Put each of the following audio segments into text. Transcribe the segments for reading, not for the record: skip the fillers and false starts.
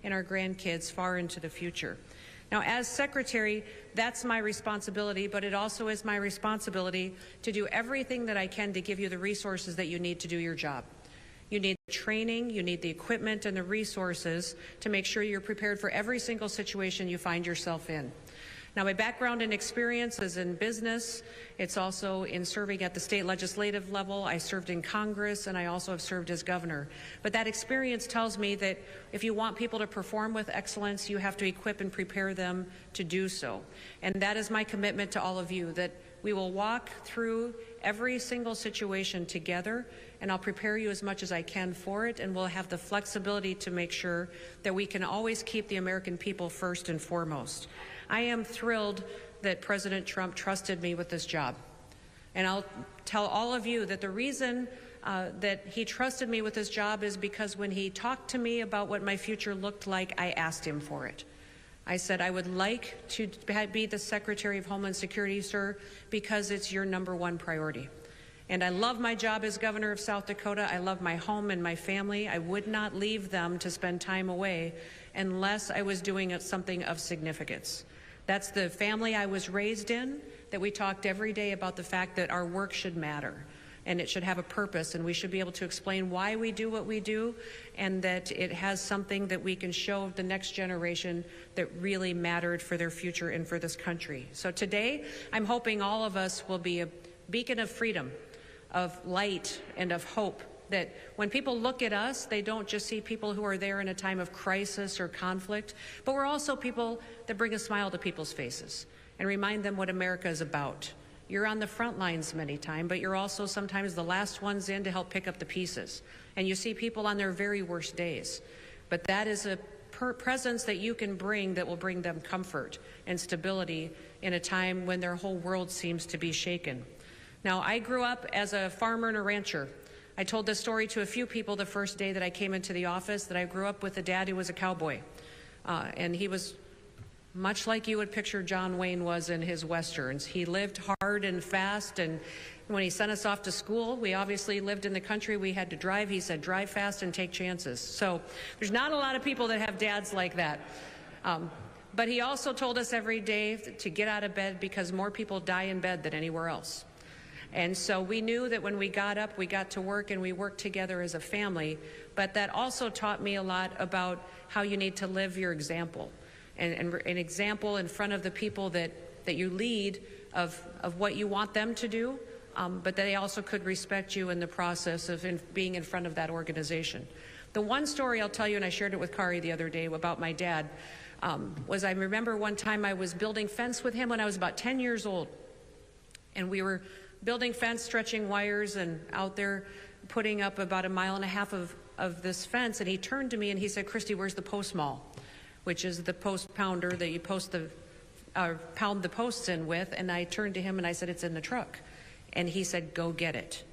and our grandkids far into the future. Now, as Secretary, that's my responsibility, but it also is my responsibility to do everything that I can to give you the resources that you need to do your job. You need the training, you need the equipment and the resources to make sure you're prepared for every single situation you find yourself in. Now, my background and experience is in business. It's also in serving at the state legislative level. I served in Congress, and I also have served as governor. But that experience tells me that if you want people to perform with excellence, you have to equip and prepare them to do so. And that is my commitment to all of you, that we will walk through every single situation together, and I'll prepare you as much as I can for it, and we'll have the flexibility to make sure that we can always keep the American people first and foremost. I am thrilled that President Trump trusted me with this job. And I'll tell all of you that the reason that he trusted me with this job is because when he talked to me about what my future looked like, I asked him for it. I said, I would like to be the Secretary of Homeland Security, sir, because it's your #1 priority. And I love my job as governor of South Dakota. I love my home and my family. I would not leave them to spend time away unless I was doing something of significance. That's the family I was raised in, that we talked every day about the fact that our work should matter and it should have a purpose, and we should be able to explain why we do what we do, and that it has something that we can show the next generation that really mattered for their future and for this country. So today, I'm hoping all of us will be a beacon of freedom, of light, and of hope, that when people look at us, they don't just see people who are there in a time of crisis or conflict, but we're also people that bring a smile to people's faces and remind them what America is about. You're on the front lines many times, but you're also sometimes the last ones in to help pick up the pieces. And you see people on their very worst days. But that is a presence that you can bring that will bring them comfort and stability in a time when their whole world seems to be shaken. Now, I grew up as a farmer and a rancher. I told this story to a few people the first day that I came into the office, that I grew up with a dad who was a cowboy. And he was much like you would picture John Wayne was in his Westerns. He lived hard and fast, and when he sent us off to school, we obviously lived in the country. We had to drive. He said, drive fast and take chances. So there's not a lot of people that have dads like that. But he also told us every day to get out of bed because more people die in bed than anywhere else. And so we knew that when we got up, we got to work, and we worked together as a family. But that also taught me a lot about how you need to live your example, and an example in front of the people that you lead of what you want them to do, but they also could respect you in the process of being in front of that organization. The one story I'll tell you, and I shared it with Kari the other day about my dad, was I remember one time I was building fence with him when I was about 10 years old. And we were building fence, stretching wires, and out there putting up about 1.5 miles of this fence. And he turned to me and he said, Christy, where's the post maul? Which is the post pounder that you pound the posts in with. And I turned to him and I said, it's in the truck. And he said, go get it.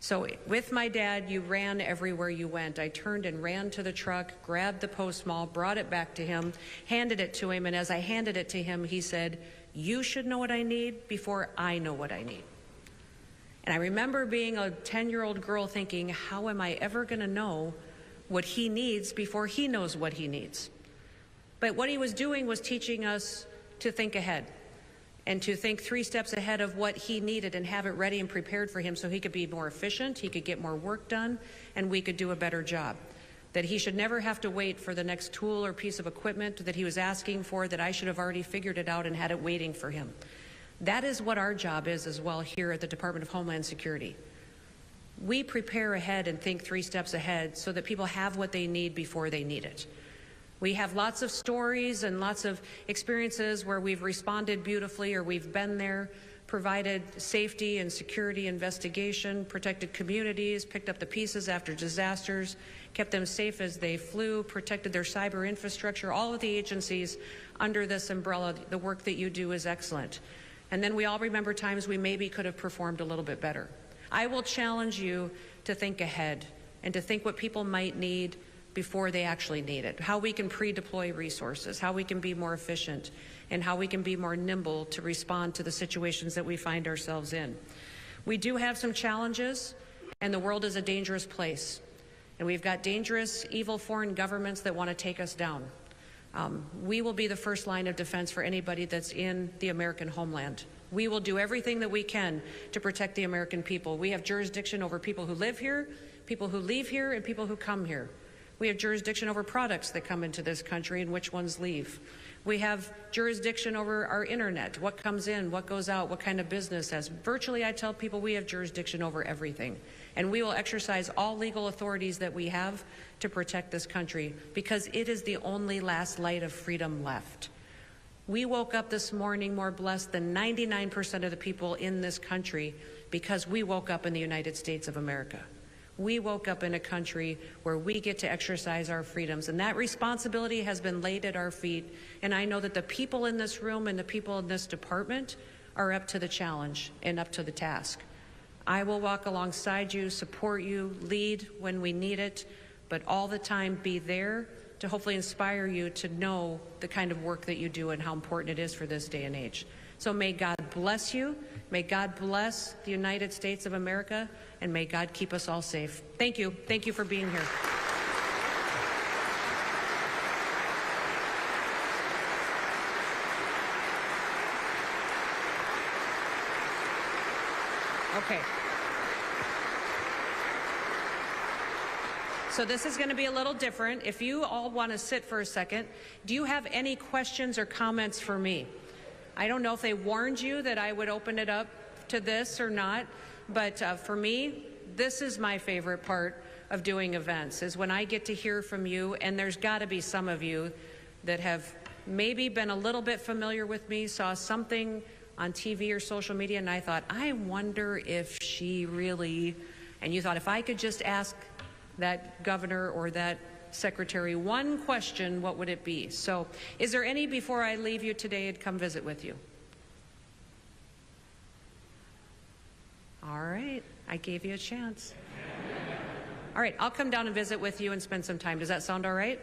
So with my dad, you ran everywhere you went. I turned and ran to the truck, grabbed the post maul, brought it back to him, handed it to him. And as I handed it to him, he said, you should know what I need before I know what I need. And I remember being a 10-year-old girl thinking, how am I ever going to know what he needs before he knows what he needs? But what he was doing was teaching us to think ahead and to think 3 steps ahead of what he needed and have it ready and prepared for him so he could be more efficient, he could get more work done, and we could do a better job. That he should never have to wait for the next tool or piece of equipment that he was asking for, that I should have already figured it out and had it waiting for him. That is what our job is as well here at the Department of Homeland Security. We prepare ahead and think 3 steps ahead so that people have what they need before they need it. We have lots of stories and lots of experiences where we've responded beautifully, or we've been there, provided safety and security investigation, protected communities, picked up the pieces after disasters, kept them safe as they flew, protected their cyber infrastructure. All of the agencies under this umbrella, the work that you do is excellent. And then we all remember times we maybe could have performed a little bit better. I will challenge you to think ahead and to think what people might need before they actually need it, how we can pre-deploy resources, how we can be more efficient, and how we can be more nimble to respond to the situations that we find ourselves in. We do have some challenges, and the world is a dangerous place. and we've got dangerous, evil foreign governments that want to take us down. We will be the first line of defense for anybody that's in the American homeland. We will do everything that we can to protect the American people. We have jurisdiction over people who live here, people who leave here, and people who come here. We have jurisdiction over products that come into this country and which ones leave. We have jurisdiction over our internet, what comes in, what goes out, what kind of business has. Virtually, I tell people we have jurisdiction over everything. And we will exercise all legal authorities that we have to protect this country because it is the only last light of freedom left. We woke up this morning more blessed than 99% of the people in this country because we woke up in the United States of America. We woke up in a country where we get to exercise our freedoms, and that responsibility has been laid at our feet. And I know that the people in this room and the people in this department are up to the challenge and up to the task. I will walk alongside you, support you, lead when we need it, but all the time be there to hopefully inspire you to know the kind of work that you do and how important it is for this day and age. So may God bless you, may God bless the United States of America, and may God keep us all safe. Thank you. Thank you for being here. Okay. So this is going to be a little different. If you all want to sit for a second, do you have any questions or comments for me? I don't know if they warned you that I would open it up to this or not, but for me, this is my favorite part of doing events, is when I get to hear from you, and there's got to be some of you that have maybe been a little bit familiar with me, saw something on TV or social media, and I thought, I wonder if she really, and you thought, if I could just ask that governor or that secretary one question, what would it be? So is there any before I leave you today and come visit with you? All right, I gave you a chance. All right, I'll come down and visit with you and spend some time. Does that sound all right?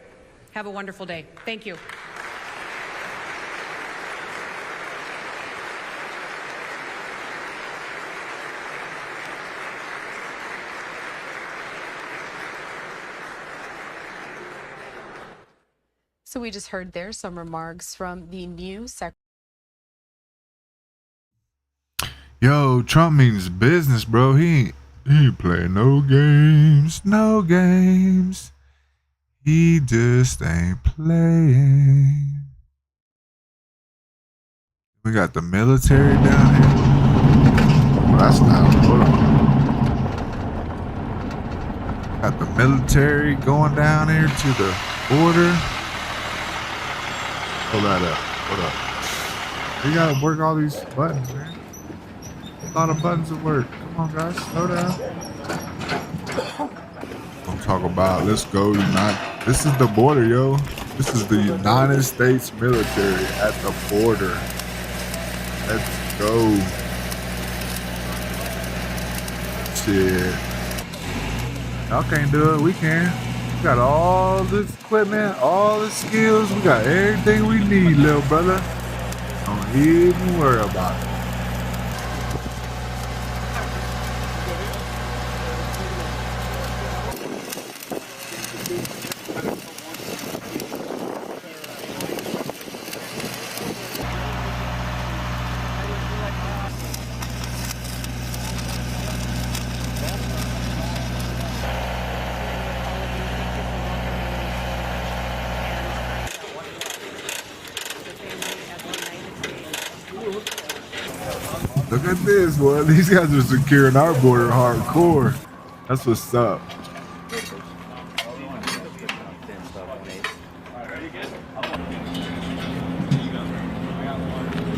Have a wonderful day. Thank you. So we just heard there some remarks from the new Secretary. Yo, Trump means business, bro. He ain't playing no games, no games. He just ain't playing. We got the military down here. Oh, that's not. Hold on. Got the military going down here to the border. Pull that up. Hold up. We gotta work all these buttons, man. A lot of buttons at work. Come on, guys. Slow down. I'm talking about let's go unite. This is the border, yo. This is the United States military at the border. Let's go. Shit. Y'all can't do it. We can. We got all this equipment, all the skills. We got everything we need, little brother. Don't even worry about it. Look at this, boy. These guys are securing our border hardcore. That's what's up.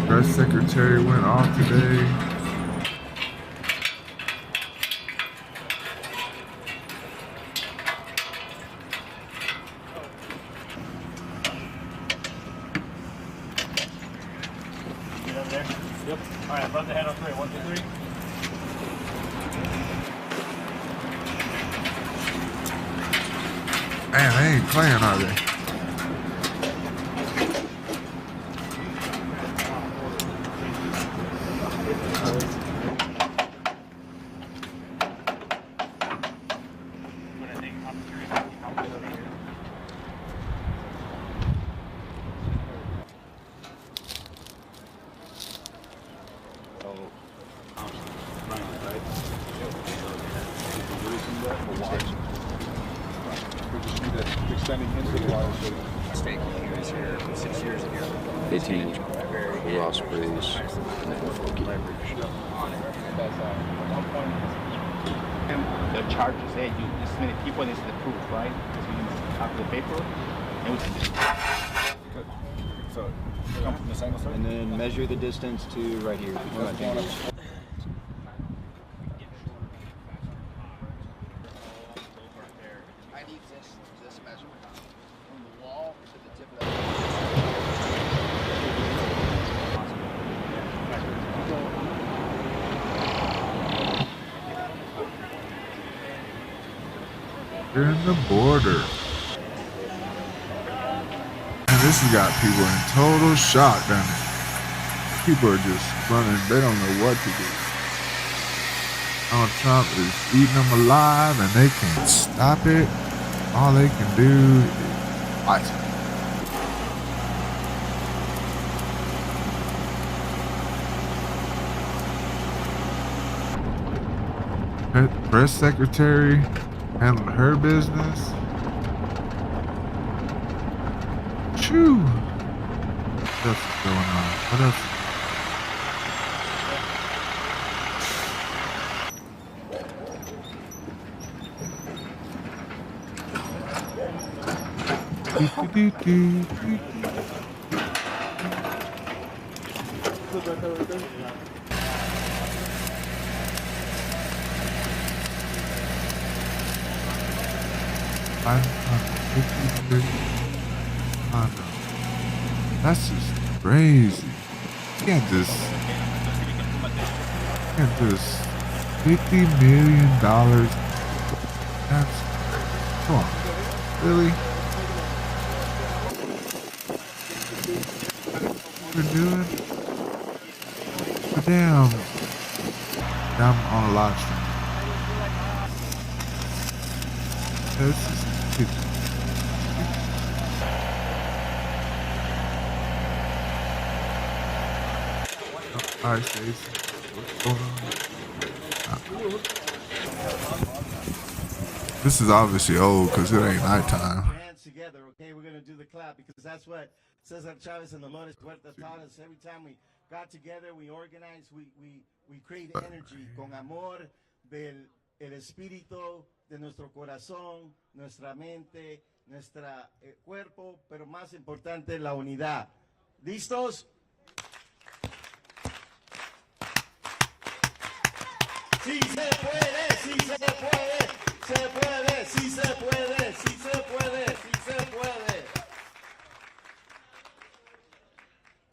Press secretary went off today. Yep. All right, above the head on three. 1, 2, 3. Man, they ain't playing, are they? Stayed here 6 years ago. 18, Ross Breeze, And the charges, hey, you, this many people, this is the proof, right? Because we need to copy the paper, and we can just... So, come from this angle, sir? and then measure the distance to right here. Between my fingers. I need this measurement from the wall to the tip of They're in the border. And this has got people in total shock, doesn't it? People are just running. They don't know what to do. Donald Trump is eating them alive and they can't stop it. All they can do is fight. Press secretary handling her business. Shoo. What else is going on? What else? That's just crazy. You can't just $50 million. That's, come on, really? What we're doing? But damn, I'm on a live stream. This is ridiculous. All right, Stacey, what's going on? This is obviously old because it ain't nighttime. Hands together, okay? We're gonna do the clap because that's what Cesar Chavez and Dolores Huerta taught us. Every time we got together, we organized, we create energy con amor del el espíritu de nuestro corazón, nuestra mente, nuestra cuerpo, pero más importante la unidad. ¿Listos? Sí se puede, sí se puede, se puede, sí se puede, sí se puede, sí se puede.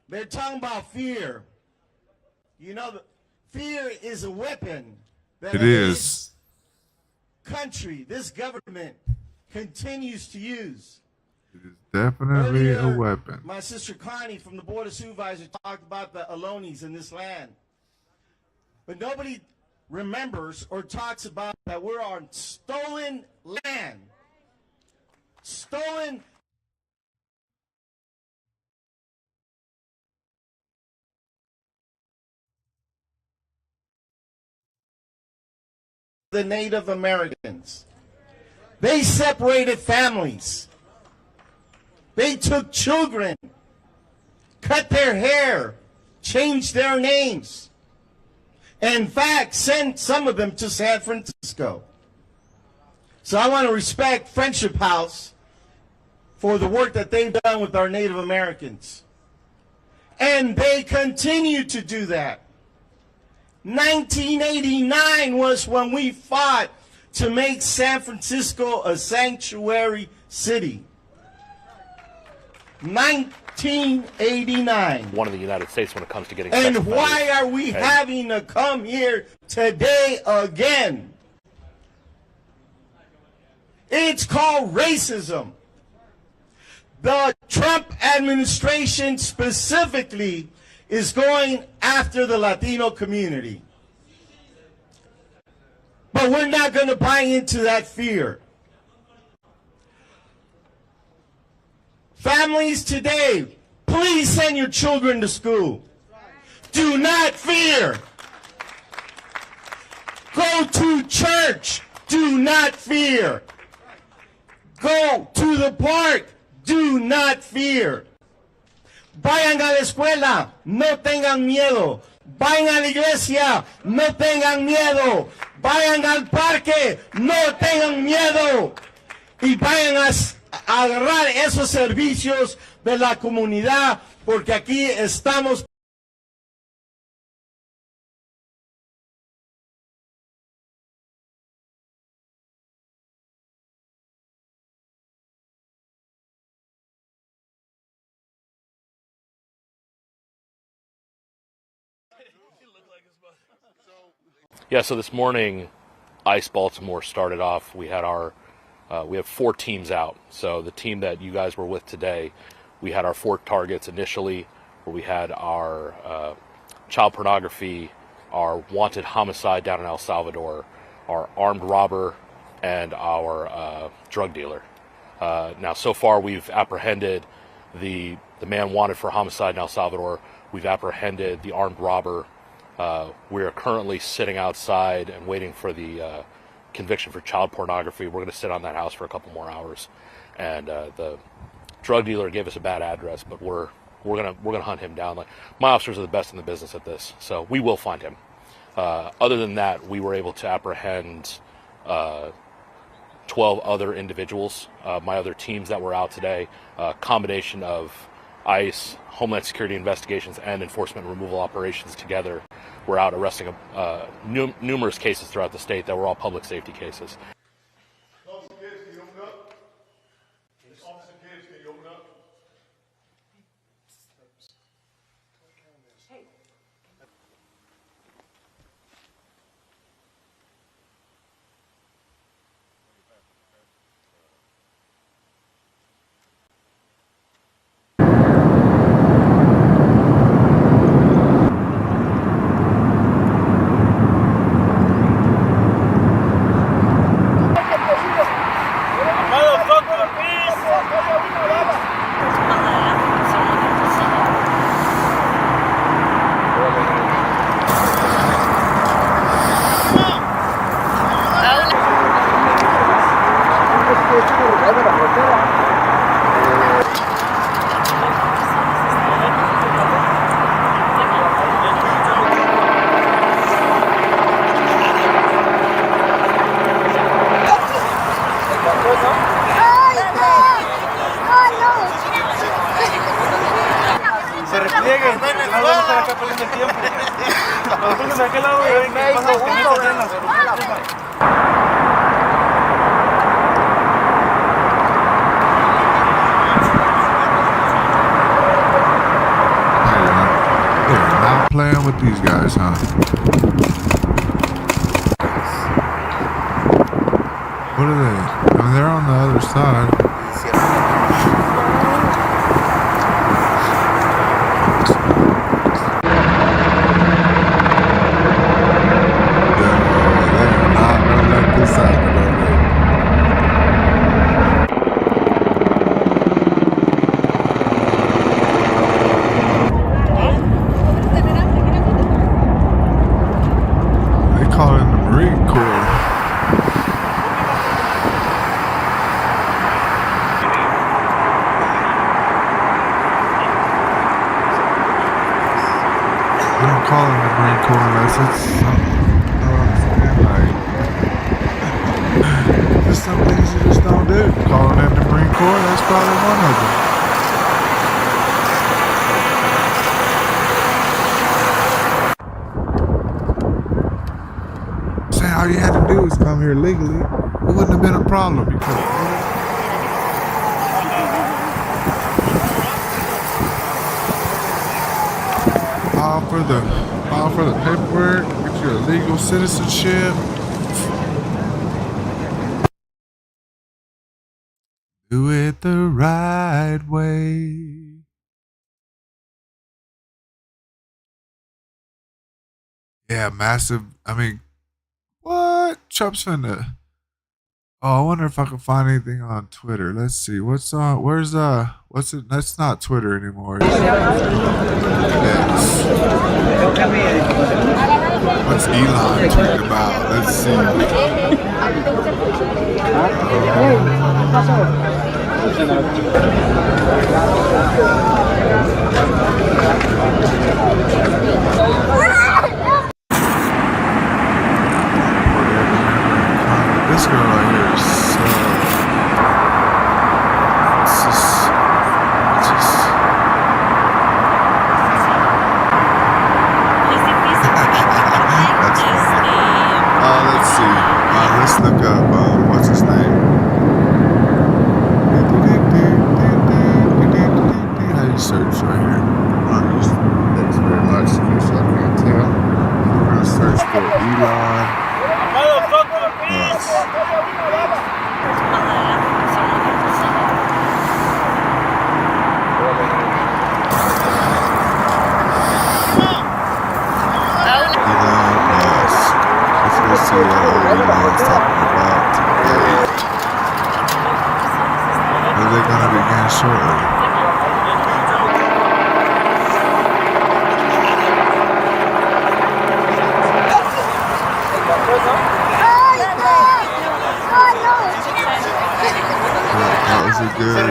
They're talking about fear. You know, fear is a weapon that It this is. country, this government continues to use. It is definitely a Earlier, weapon. my sister Connie from the Board of Supervisors talked about the Alonis in this land. But nobody remembers or talks about that we're on stolen land. Stolen the Native Americans. They separated families. They took children, cut their hair, changed their names. In fact, sent some of them to San Francisco. So I want to respect Friendship House for the work that they've done with our Native Americans. And they continue to do that. 1989 was when we fought to make San Francisco a sanctuary city. 1989. One of the United States when it comes to getting And sex why offenders. are we having to come here today again? It's called racism. The Trump administration specifically is going after the Latino community. But we're not going to buy into that fear. Families today, please send your children to school. Do not fear. Go to church. Do not fear. Go to the park. Do not fear. Vayan a la escuela, no tengan miedo. Vayan a la iglesia, no tengan miedo. Vayan al parque, no tengan miedo. Y vayan a agarrar esos servicios de la comunidad, porque aquí estamos. Yeah, so this morning, ICE Baltimore started off. We have 4 teams out. So the team that you guys were with today, we had our 4 targets initially, where we had our child pornography, our wanted homicide down in El Salvador, our armed robber, and our drug dealer. Now, so far, we've apprehended the man wanted for homicide in El Salvador. We've apprehended the armed robber. We are currently sitting outside and waiting for the conviction for child pornography. We're going to sit on that house for a couple more hours, and the drug dealer gave us a bad address, but we're gonna hunt him down. Like, my officers are the best in the business at this, so we will find him. Other than that, we were able to apprehend 12 other individuals. My other teams that were out today, combination of ICE, Homeland Security investigations, and enforcement removal operations together, were out arresting numerous cases throughout the state that were all public safety cases. Playing with these guys, huh? What are they? I mean, they're on the other side. They're not gonna let this happen, are they? Call in the Marine Corps. They don't call in the Marine Corps unless it's something, like, there's some things you just don't do. Calling in the Marine Corps, that's probably one of them. All you had to do was come here legally. It wouldn't have been a problem. You could file for the paperwork, get you a legal citizenship. Do it the right way. Yeah, massive. I mean, what? Trump's finna. Oh, I wonder if I can find anything on Twitter. Let's see. What's on? What's it? That's not Twitter anymore. X. What's Elon tweeting about? Let's see. This girl right here is so. It's just. That's funny. Let's see. Let's look up. What's his name? How you search right here? Thanks very much. So I can't tell. We're gonna search for Elon. Musk. Elon Musk. Let's go see what Elon's talking about today. Are they gonna begin shortly? That was a good.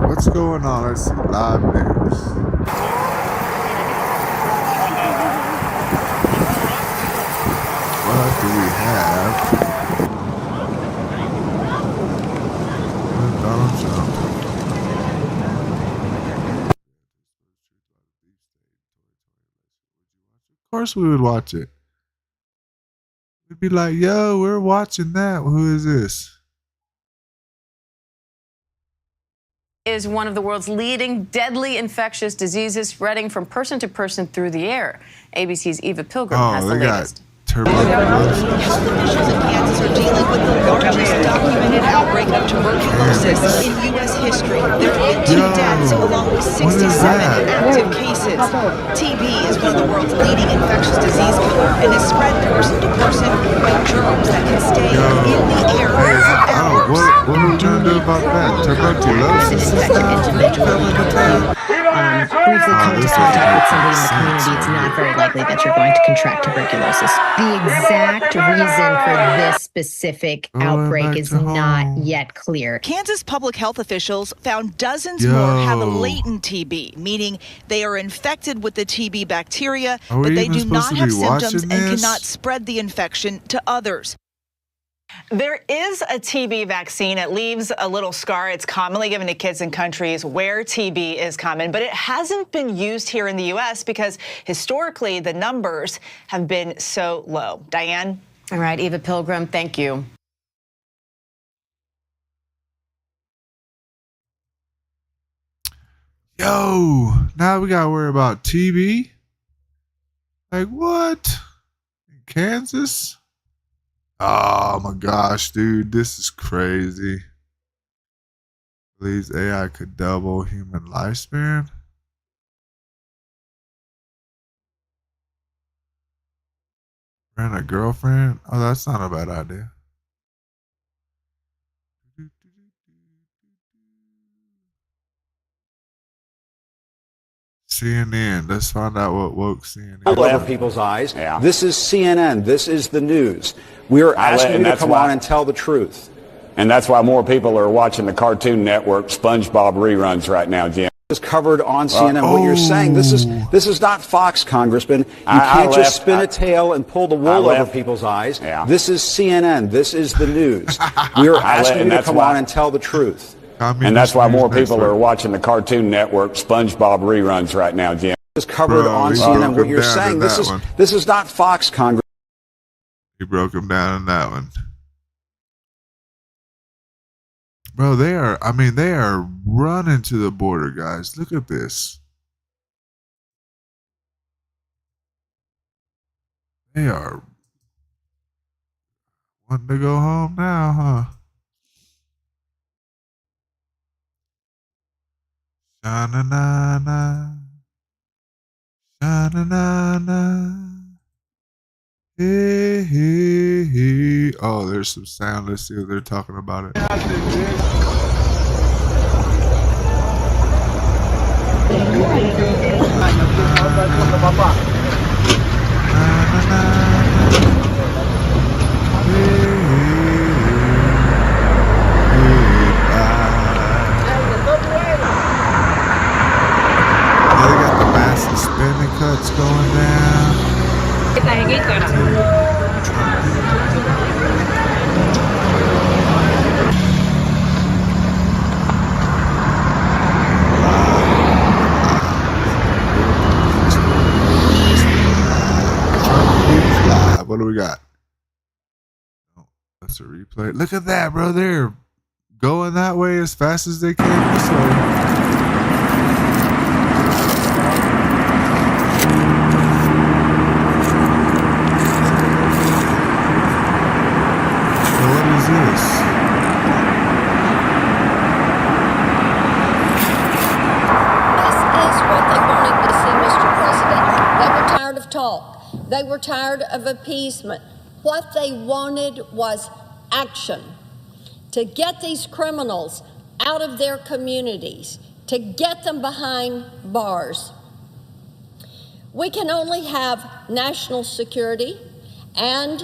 What's going on? Let's see. Live news. What do we have? Donald Trump. Of course we would watch it. We'd be like, yo, we're watching that. Who is this? Is one of the world's leading deadly infectious diseases spreading from person to person through the air. ABC's Eva Pilgrim has the latest. Tuberculosis. Health officials in Kansas are dealing with the largest documented outbreak of tuberculosis in U.S. history. There have been 2 deaths along with 67 active cases. TB is one of the world's leading infectious disease killer and is spread person to person by germs that can stay in the air for hours. What are we trying to do about that? Tuberculosis is briefly come into contact with somebody in the community, it's not very likely that you're going to contract tuberculosis. The exact reason for this specific outbreak is not yet clear. Kansas public health officials found dozens more have a latent TB, meaning they are infected with the TB bacteria, but they do not have symptoms and cannot spread the infection to others. There is a TB vaccine. It leaves a little scar. It's commonly given to kids in countries where TB is common, but it hasn't been used here in the U.S. because historically the numbers have been so low. Diane? All right, Eva Pilgrim, thank you. Yo, now we gotta worry about TB? Like what? In Kansas? Oh my gosh, dude, this is crazy. Believes AI could double human lifespan. Rent a girlfriend? Oh, that's not a bad idea. CNN. Let's find out what woke CNN. All over people's eyes. Yeah. This is CNN. This is the news. We're asking you to come on and tell the truth. And that's why more people are watching the Cartoon Network SpongeBob reruns right now, Jim. Is covered on CNN. What you're saying, this is not Fox, Congressman. You can't just spin a tail and pull the wool over people's eyes. Yeah. This is CNN. This is the news. We're asking you to come on and tell the truth. And that's why more people are watching the Cartoon Network SpongeBob reruns right now, Jim. Is covered on CNN. What you're saying, this is not Fox, Congressman. He broke him down on that one. Bro, they are running to the border, guys. Look at this. They are wanting to go home now, huh? Sha-na-na-na. Sha-na-na-na. Hey, hey, hey. Oh, there's some sound. Let's see what they're talking about it. They got the massive spinning cuts going down. What do we got? Oh, that's a replay. Look at that, bro. They're going that way as fast as they can this way. They were tired of appeasement. What they wanted was action. To get these criminals out of their communities, to get them behind bars. We can only have national security and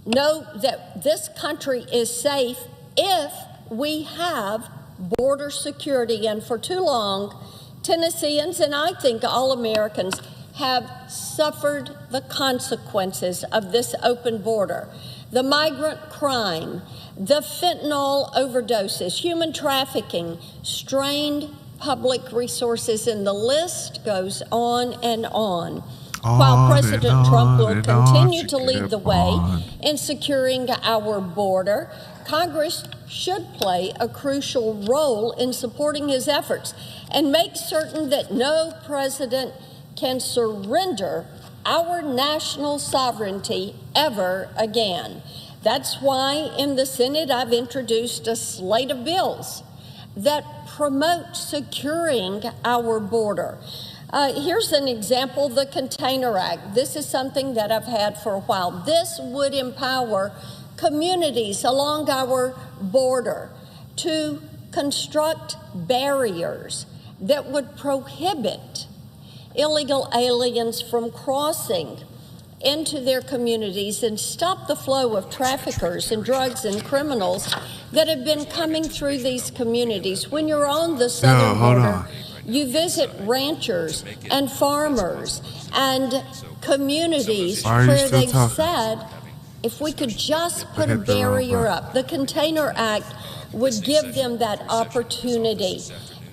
know that this country is safe if we have border security. And for too long, Tennesseans, and I think all Americans, have suffered the consequences of this open border. The migrant crime, the fentanyl overdoses, human trafficking, strained public resources, and the list goes on and on. While President Trump will continue to lead the way in securing our border, Congress should play a crucial role in supporting his efforts and make certain that no president can surrender our national sovereignty ever again. That's why in the Senate I've introduced a slate of bills that promote securing our border. Here's an example, the Container Act. This is something that I've had for a while. This would empower communities along our border to construct barriers that would prohibit illegal aliens from crossing into their communities and stop the flow of traffickers and drugs and criminals that have been coming through these communities. When you're on the southern border, you visit ranchers and farmers and communities where they've said, if we could just put a barrier up, the Container Act would give them that opportunity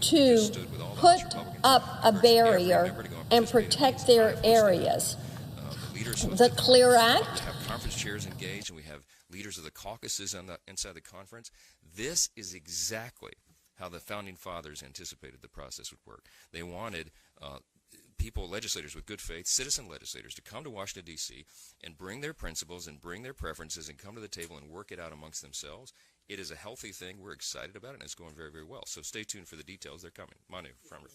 to put up a barrier and protect their areas. The CLEAR Act. We have conference chairs engaged, and we have leaders of the caucuses inside the conference. This is exactly how the founding fathers anticipated the process would work. They wanted people, legislators with good faith, citizen legislators, to come to Washington, D.C. and bring their principles and bring their preferences and come to the table and work it out amongst themselves. It is a healthy thing. We're excited about it, and it's going very, very well. So stay tuned for the details. They're coming. Manu, Farmer.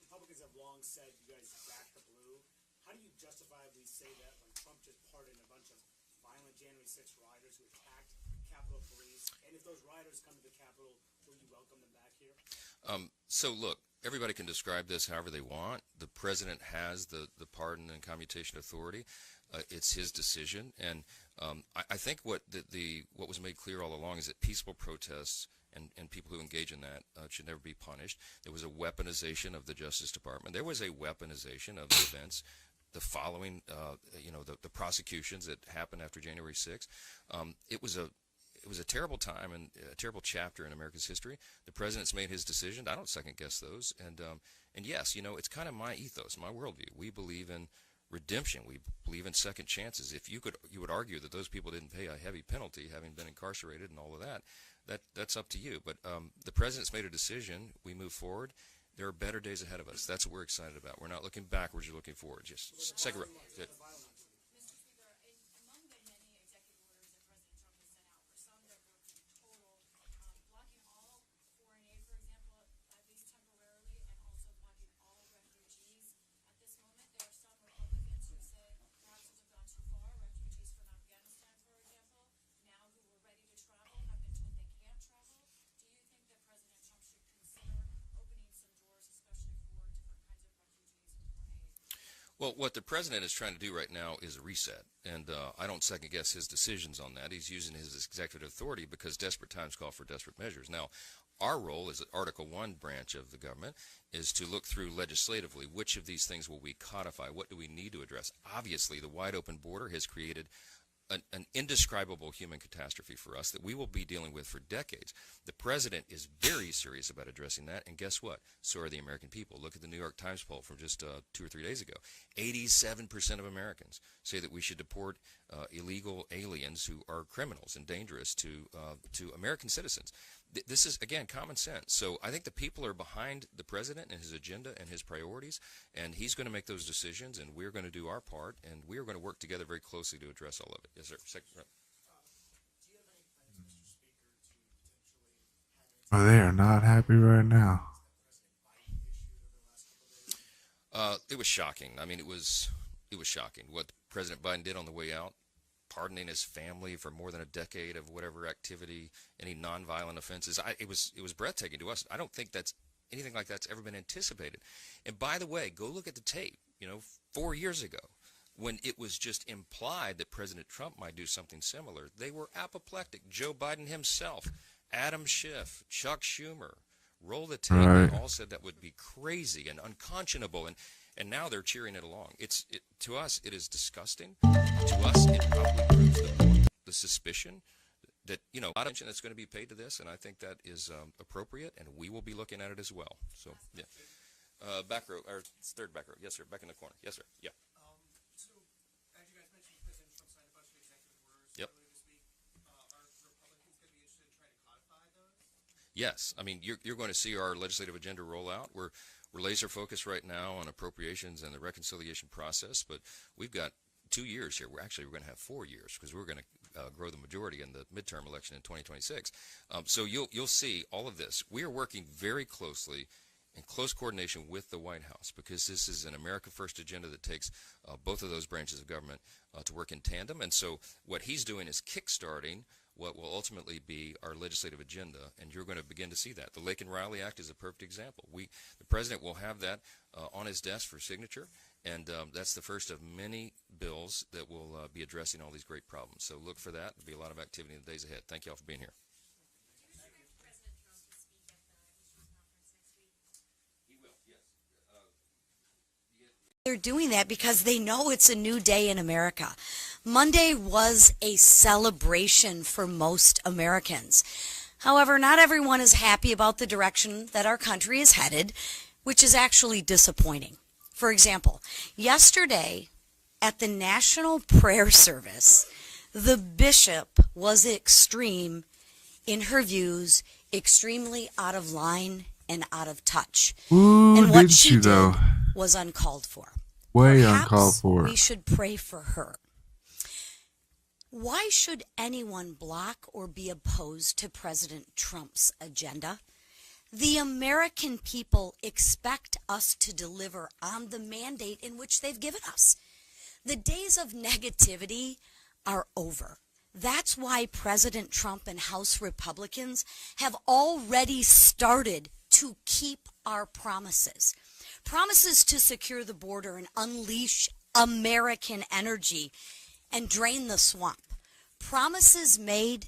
Republicans have long said you guys back the blue. How do you justifiably say that when Trump just pardoned a bunch of violent January 6 rioters who attacked Capitol Police? And if those rioters come to the Capitol, will you welcome them back here? So look, everybody can describe this however they want. The president has the pardon and commutation authority. It's his decision, and I think what was made clear all along is that peaceful protests and people who engage in that should never be punished. There was a weaponization of the Justice Department. There was a weaponization of the events, the following, the prosecutions that happened after January 6th. It was a terrible time and a terrible chapter in America's history. The president's made his decision. I don't second guess those. And yes, it's kind of my ethos, my worldview. We believe in redemption. We believe in second chances. If you would argue that those people didn't pay a heavy penalty, having been incarcerated and all of that, that's up to you. But the president's made a decision. We move forward. There are better days ahead of us. That's what we're excited about. We're not looking backwards. We're looking forward. Just second row. Good. Well, what the president is trying to do right now is a reset, and I don't second-guess his decisions on that. He's using his executive authority because desperate times call for desperate measures. Now, our role as an Article I branch of the government is to look through legislatively which of these things will we codify, what do we need to address. Obviously, the wide-open border has created an indescribable human catastrophe for us that we will be dealing with for decades. The president is very serious about addressing that, and guess what? So are the American people. Look at the New York Times poll from just 2 or 3 days ago. 87% of Americans say that we should deport illegal aliens who are criminals and dangerous to American citizens. This is, again, common sense. So I think the people are behind the president and his agenda and his priorities, and he's going to make those decisions, and we're going to do our part, and we're going to work together very closely to address all of it. Yes, sir. Second row. Oh, they are not happy right now. It was shocking. I mean, it was shocking what President Biden did on the way out, pardoning his family for more than a decade of whatever activity, any nonviolent offenses. It was breathtaking to us. I don't think that's anything like that's ever been anticipated. And by the way, go look at the tape. 4 years ago, when it was just implied that President Trump might do something similar, they were apoplectic. Joe Biden himself, Adam Schiff, Chuck Schumer, roll the tape. Right. They all said that would be crazy and unconscionable, and now they're cheering it along. To us, it is disgusting. To us, it probably proves the suspicion that, a lot of attention that's going to be paid to this, and I think that is appropriate, and we will be looking at it as well. So, yeah. Back row, or third back row. Yes, sir. Back in the corner. Yes, sir. Yeah. So, as you guys mentioned, President Trump signed a bunch of executive orders Yep. earlier this week. Are Republicans going to be interested in trying to codify those? Yes. I mean, you're going to see our legislative agenda roll out. We're laser focused right now on appropriations and the reconciliation process, but we've got 2 years here. We're going to have 4 years because we're going to grow the majority in the midterm election in 2026. So you'll see all of this. We are working very closely in close coordination with the White House because this is an America First agenda that takes both of those branches of government to work in tandem. And so what he's doing is kickstarting what will ultimately be our legislative agenda, and you're going to begin to see that. The Laken Riley Act is a perfect example. The president will have that on his desk for signature, and that's the first of many bills that will be addressing all these great problems. So look for that. There'll be a lot of activity in the days ahead. Thank you all for being here. They're doing that because they know it's a new day in America. Monday was a celebration for most Americans. However, not everyone is happy about the direction that our country is headed, which is actually disappointing. For example, yesterday at the National Prayer Service, the bishop was extreme in her views, extremely out of line and out of touch. Ooh, and what did she though? Was uncalled for. Way Perhaps uncalled for. We should pray for her. Why should anyone block or be opposed to President Trump's agenda? The American people expect us to deliver on the mandate in which they've given us. The days of negativity are over. That's why President Trump and House Republicans have already started to keep our promises. Promises to secure the border and unleash American energy and drain the swamp. Promises made,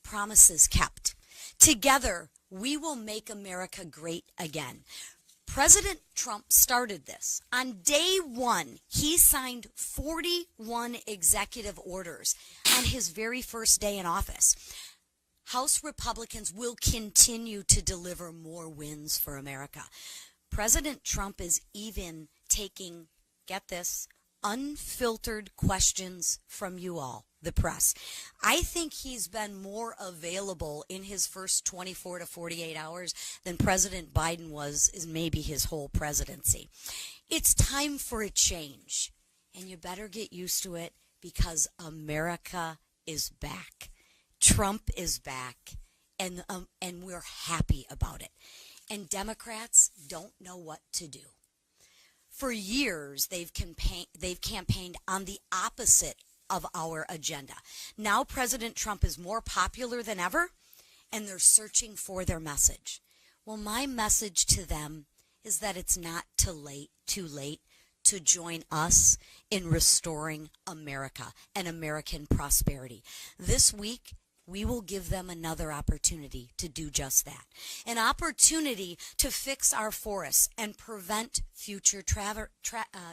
promises kept. Together, we will make America great again. President Trump started this. On day one, he signed 41 executive orders on his very first day in office. House Republicans will continue to deliver more wins for America. President Trump is even taking, get this, unfiltered questions from you all, the press. I think he's been more available in his first 24 to 48 hours than President Biden was in maybe his whole presidency. It's time for a change, and you better get used to it because America is back. Trump is back, and we're happy about it. And Democrats don't know what to do. For years, they've campaigned on the opposite of our agenda. Now President Trump is more popular than ever, and they're searching for their message. Well, my message to them is that it's not too late to join us in restoring America and American prosperity. This week, we will give them another opportunity to do just that. An opportunity to fix our forests and prevent future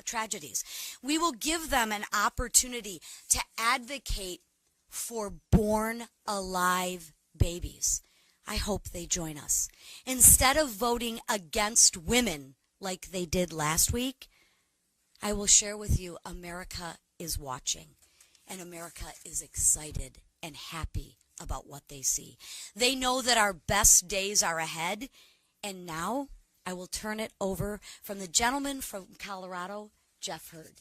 tragedies. We will give them an opportunity to advocate for born alive babies. I hope they join us. Instead of voting against women like they did last week, I will share with you America is watching, and America is excited and happy about what they see. They know that our best days are ahead, and now I will turn it over from the gentleman from Colorado, Jeff Hurd.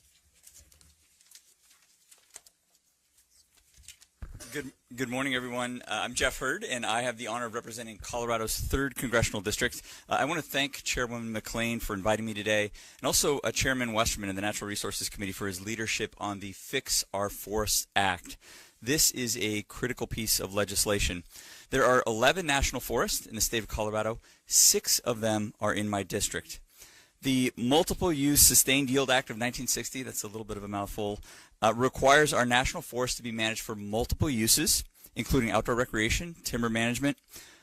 Good morning, everyone. I'm Jeff Hurd, and I have the honor of representing Colorado's 3rd Congressional District. I want to thank Chairwoman McClain for inviting me today, and also Chairman Westerman in the Natural Resources Committee for his leadership on the Fix Our Forests Act. This is a critical piece of legislation. There are 11 national forests in the state of Colorado. 6 of them are in my district. The Multiple Use Sustained Yield Act of 1960, that's a little bit of a mouthful, requires our national forests to be managed for multiple uses, including outdoor recreation, timber management.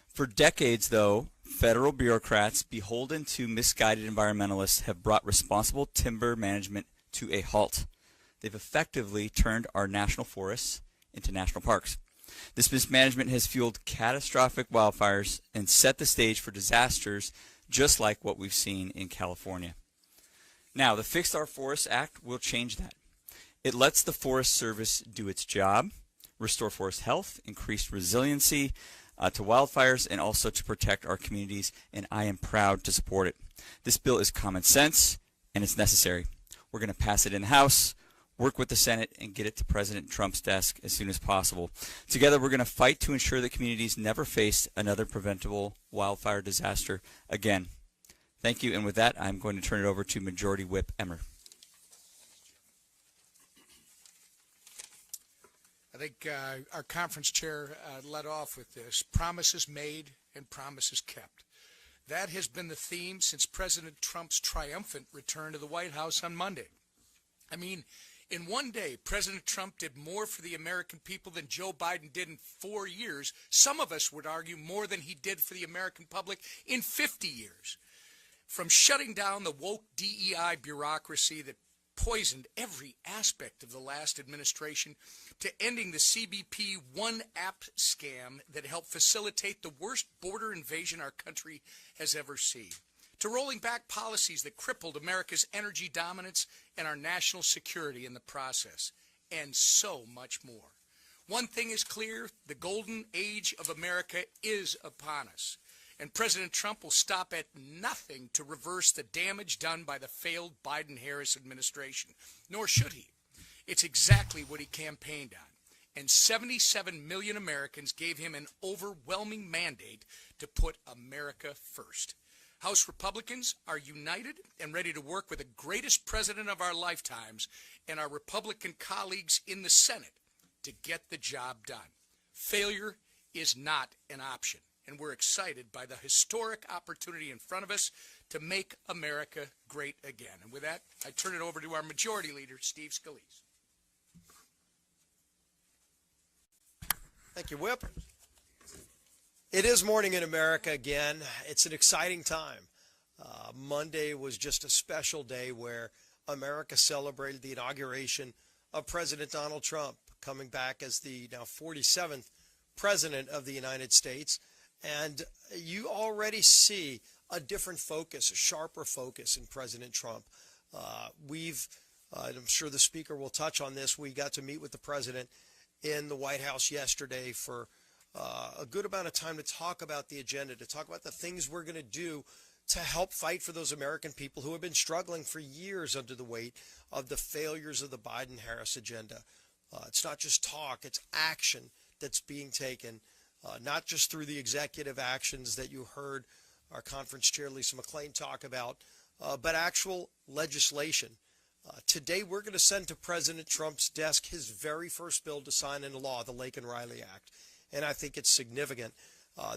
For decades, though, federal bureaucrats beholden to misguided environmentalists have brought responsible timber management to a halt. They've effectively turned our national forests into national parks. This mismanagement has fueled catastrophic wildfires and set the stage for disasters just like what we've seen in California. Now, the Fix Our Forests Act will change that. It lets the Forest Service do its job, restore forest health, increase resiliency to wildfires, and also to protect our communities, and I am proud to support it. This bill is common sense, and it's necessary. We're going to pass it in the House, work with the Senate, and get it to President Trump's desk as soon as possible. Together, we're going to fight to ensure that communities never face another preventable wildfire disaster again. Thank you, and with that, I'm going to turn it over to Majority Whip Emmer. I think our conference chair led off with this: promises made and promises kept. That has been the theme since President Trump's triumphant return to the White House on Monday. I mean, in one day, President Trump did more for the American people than Joe Biden did in 4 years. Some of us would argue more than he did for the American public in 50 years. From shutting down the woke DEI bureaucracy that poisoned every aspect of the last administration, to ending the CBP One App scam that helped facilitate the worst border invasion our country has ever seen, to rolling back policies that crippled America's energy dominance and our national security in the process, and so much more. One thing is clear: the golden age of America is upon us, and President Trump will stop at nothing to reverse the damage done by the failed Biden-Harris administration, nor should he. It's exactly what he campaigned on, and 77 million Americans gave him an overwhelming mandate to put America first. House Republicans are united and ready to work with the greatest president of our lifetimes and our Republican colleagues in the Senate to get the job done. Failure is not an option, and we're excited by the historic opportunity in front of us to make America great again. And with that, I turn it over to our Majority Leader, Steve Scalise. Thank you, Whip. It is morning in America again. It's an exciting time. Monday was just a special day where America celebrated the inauguration of President Donald Trump, coming back as the now 47th President of the United States. And you already see a different focus, a sharper focus in President Trump. I'm sure the Speaker will touch on this, we got to meet with the President in the White House yesterday for a good amount of time to talk about the agenda, to talk about the things we're going to do to help fight for those American people who have been struggling for years under the weight of the failures of the Biden-Harris agenda. It's not just talk, it's action that's being taken, not just through the executive actions that you heard our conference chair, Lisa McClain, talk about, but actual legislation. Today, we're going to send to President Trump's desk his very first bill to sign into law, the Laken Riley Act. And I think it's significant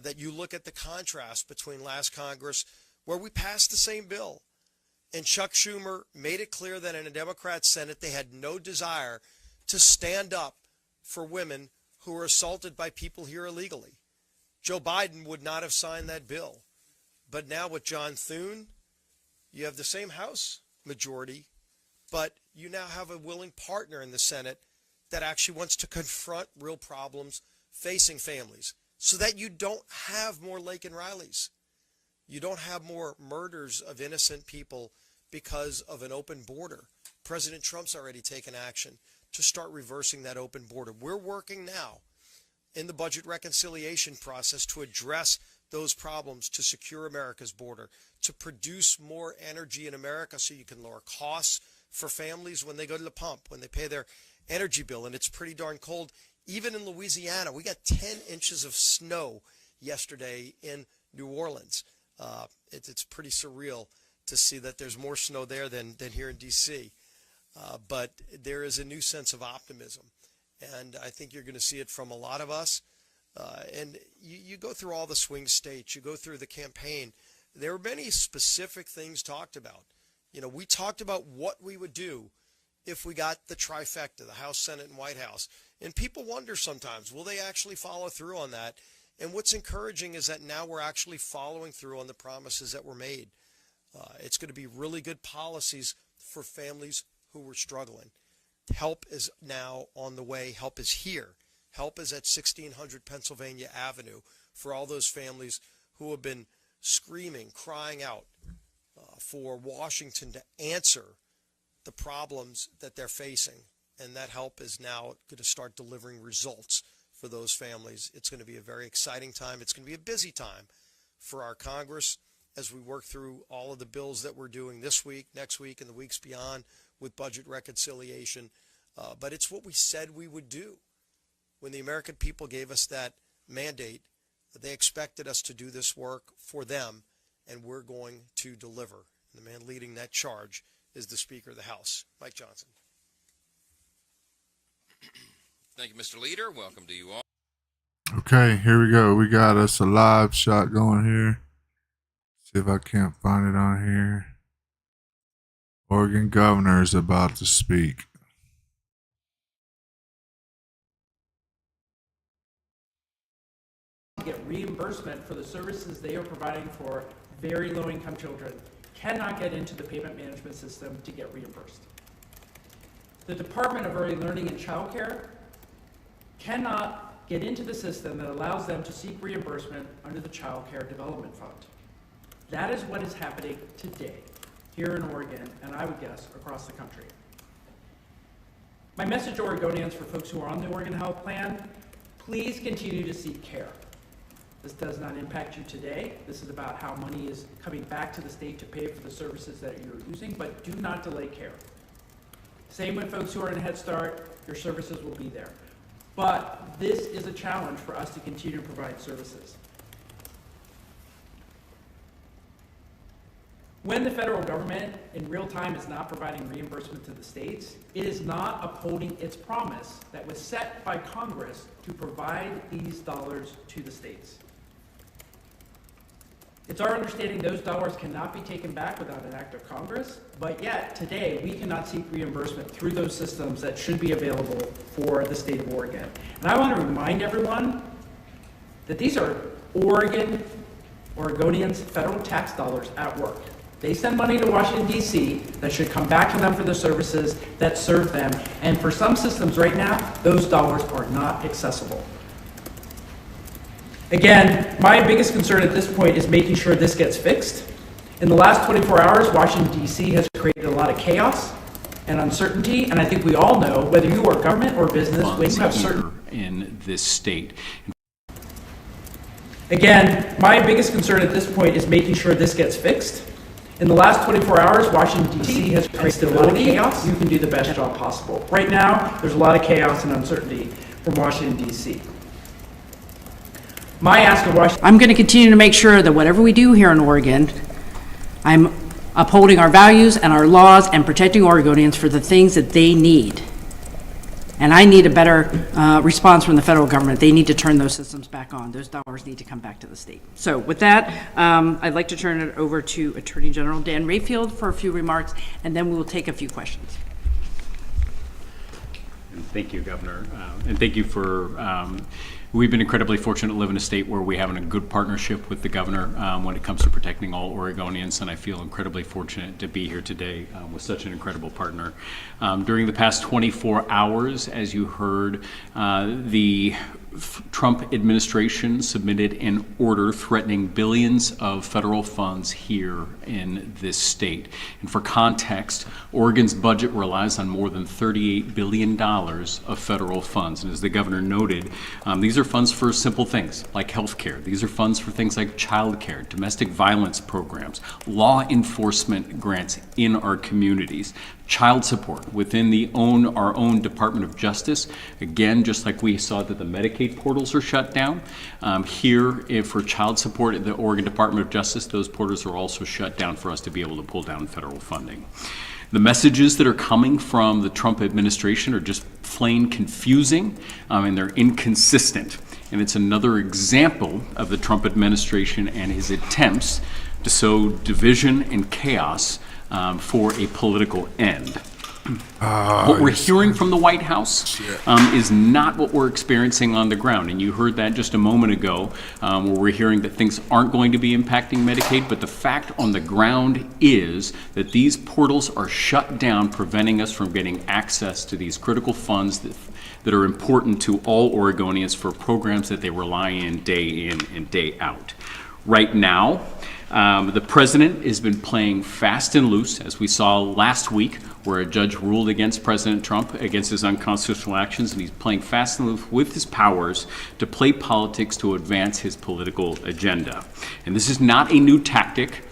that you look at the contrast between last Congress, where we passed the same bill, and Chuck Schumer made it clear that in a Democrat Senate they had no desire to stand up for women who were assaulted by people here illegally. Joe Biden would not have signed that bill. But now with John Thune, you have the same House majority, but you now have a willing partner in the Senate that actually wants to confront real problems facing families so that you don't have more Laken Rileys. You don't have more murders of innocent people because of an open border. President Trump's already taken action to start reversing that open border. We're working now in the budget reconciliation process to address those problems, to secure America's border, to produce more energy in America so you can lower costs for families when they go to the pump, when they pay their energy bill. And it's pretty darn cold. Even in Louisiana, we got 10 inches of snow yesterday in New Orleans. It's pretty surreal to see that there's more snow there than here in D.C. But there is a new sense of optimism. And I think you're going to see it from a lot of us. And you go through all the swing states, you go through the campaign. There were many specific things talked about. You know, we talked about what we would do if we got the trifecta, the House, Senate, and White House. And people wonder sometimes, will they actually follow through on that? And what's encouraging is that now we're actually following through on the promises that were made. It's going to be really good policies for families who were struggling. Help is now on the way. Help is here. Help is at 1600 Pennsylvania Avenue for all those families who have been screaming, crying out for Washington to answer the problems that they're facing. And that help is now going to start delivering results for those families. It's going to be a very exciting time. It's going to be a busy time for our Congress as we work through all of the bills that we're doing this week, next week, and the weeks beyond with budget reconciliation. But it's what we said we would do. When the American people gave us that mandate, they expected us to do this work for them, and we're going to deliver. And the man leading that charge is the Speaker of the House, Mike Johnson. Thank you, Mr. Leader. Welcome to you all. Okay, here we go. We got us a live shot going here. See if I can't find it on here. Oregon governor is about to speak. Get reimbursement for the services they are providing for very low-income children cannot get into the payment management system to get reimbursed. The Department of Early Learning and Child Care cannot get into the system that allows them to seek reimbursement under the Child Care Development Fund. That is what is happening today here in Oregon, and I would guess across the country. My message to Oregonians, for folks who are on the Oregon Health Plan, please continue to seek care. This does not impact you today. This is about how money is coming back to the state to pay for the services that you're using, but do not delay care. Same with folks who are in Head Start, your services will be there. But this is a challenge for us to continue to provide services. When the federal government in real time is not providing reimbursement to the states, it is not upholding its promise that was set by Congress to provide these dollars to the states. It's our understanding those dollars cannot be taken back without an act of Congress, but yet today we cannot seek reimbursement through those systems that should be available for the state of Oregon. And I want to remind everyone that these are Oregonians' federal tax dollars at work. They send money to Washington, D.C. that should come back to them for the services that serve them. And for some systems right now, those dollars are not accessible. Again, my biggest concern at this point is making sure this gets fixed. In the last 24 hours, Washington, D.C. has created a lot of chaos and uncertainty, and I think we all know, whether you are government or business, when you have certain in this state. Again, my biggest concern at this point is making sure this gets fixed. In the last 24 hours, Washington, D.C. has created a lot of chaos. You can do the best job possible. Right now, there's a lot of chaos and uncertainty from Washington, D.C. My ask of Washington... I'm going to continue to make sure that whatever we do here in Oregon, I'm upholding our values and our laws and protecting Oregonians for the things that they need. And I need a better response from the federal government. They need to turn those systems back on. Those dollars need to come back to the state. So with that, I'd like to turn it over to Attorney General Dan Rayfield for a few remarks, and then we will take a few questions. And thank you, Governor. And thank you for, we've been incredibly fortunate to live in a state where we have a good partnership with the governor when it comes to protecting all Oregonians, and I feel incredibly fortunate to be here today with such an incredible partner. During the past 24 hours, as you heard, the Trump administration submitted an order threatening billions of federal funds here in this state. And for context, Oregon's budget relies on more than $38 billion of federal funds. And as the governor noted, these are funds for simple things like health care. These are funds for things like child care, domestic violence programs, law enforcement grants in our communities, child support within our own Department of Justice. Again, just like we saw that the Medicaid portals are shut down, here for child support at the Oregon Department of Justice, those portals are also shut down for us to be able to pull down federal funding. The messages that are coming from the Trump administration are just plain confusing, and they're inconsistent. And it's another example of the Trump administration and his attempts to sow division and chaos for a political end. What we're hearing from the White House is not what we're experiencing on the ground. And you heard that just a moment ago, where we're hearing that things aren't going to be impacting Medicaid. But the fact on the ground is that these portals are shut down, preventing us from getting access to these critical funds that are important to all Oregonians for programs that they rely in and day out. Right now, the president has been playing fast and loose, as we saw last week, where a judge ruled against President Trump, against his unconstitutional actions, and he's playing fast and loose with his powers to play politics to advance his political agenda. And this is not a new tactic.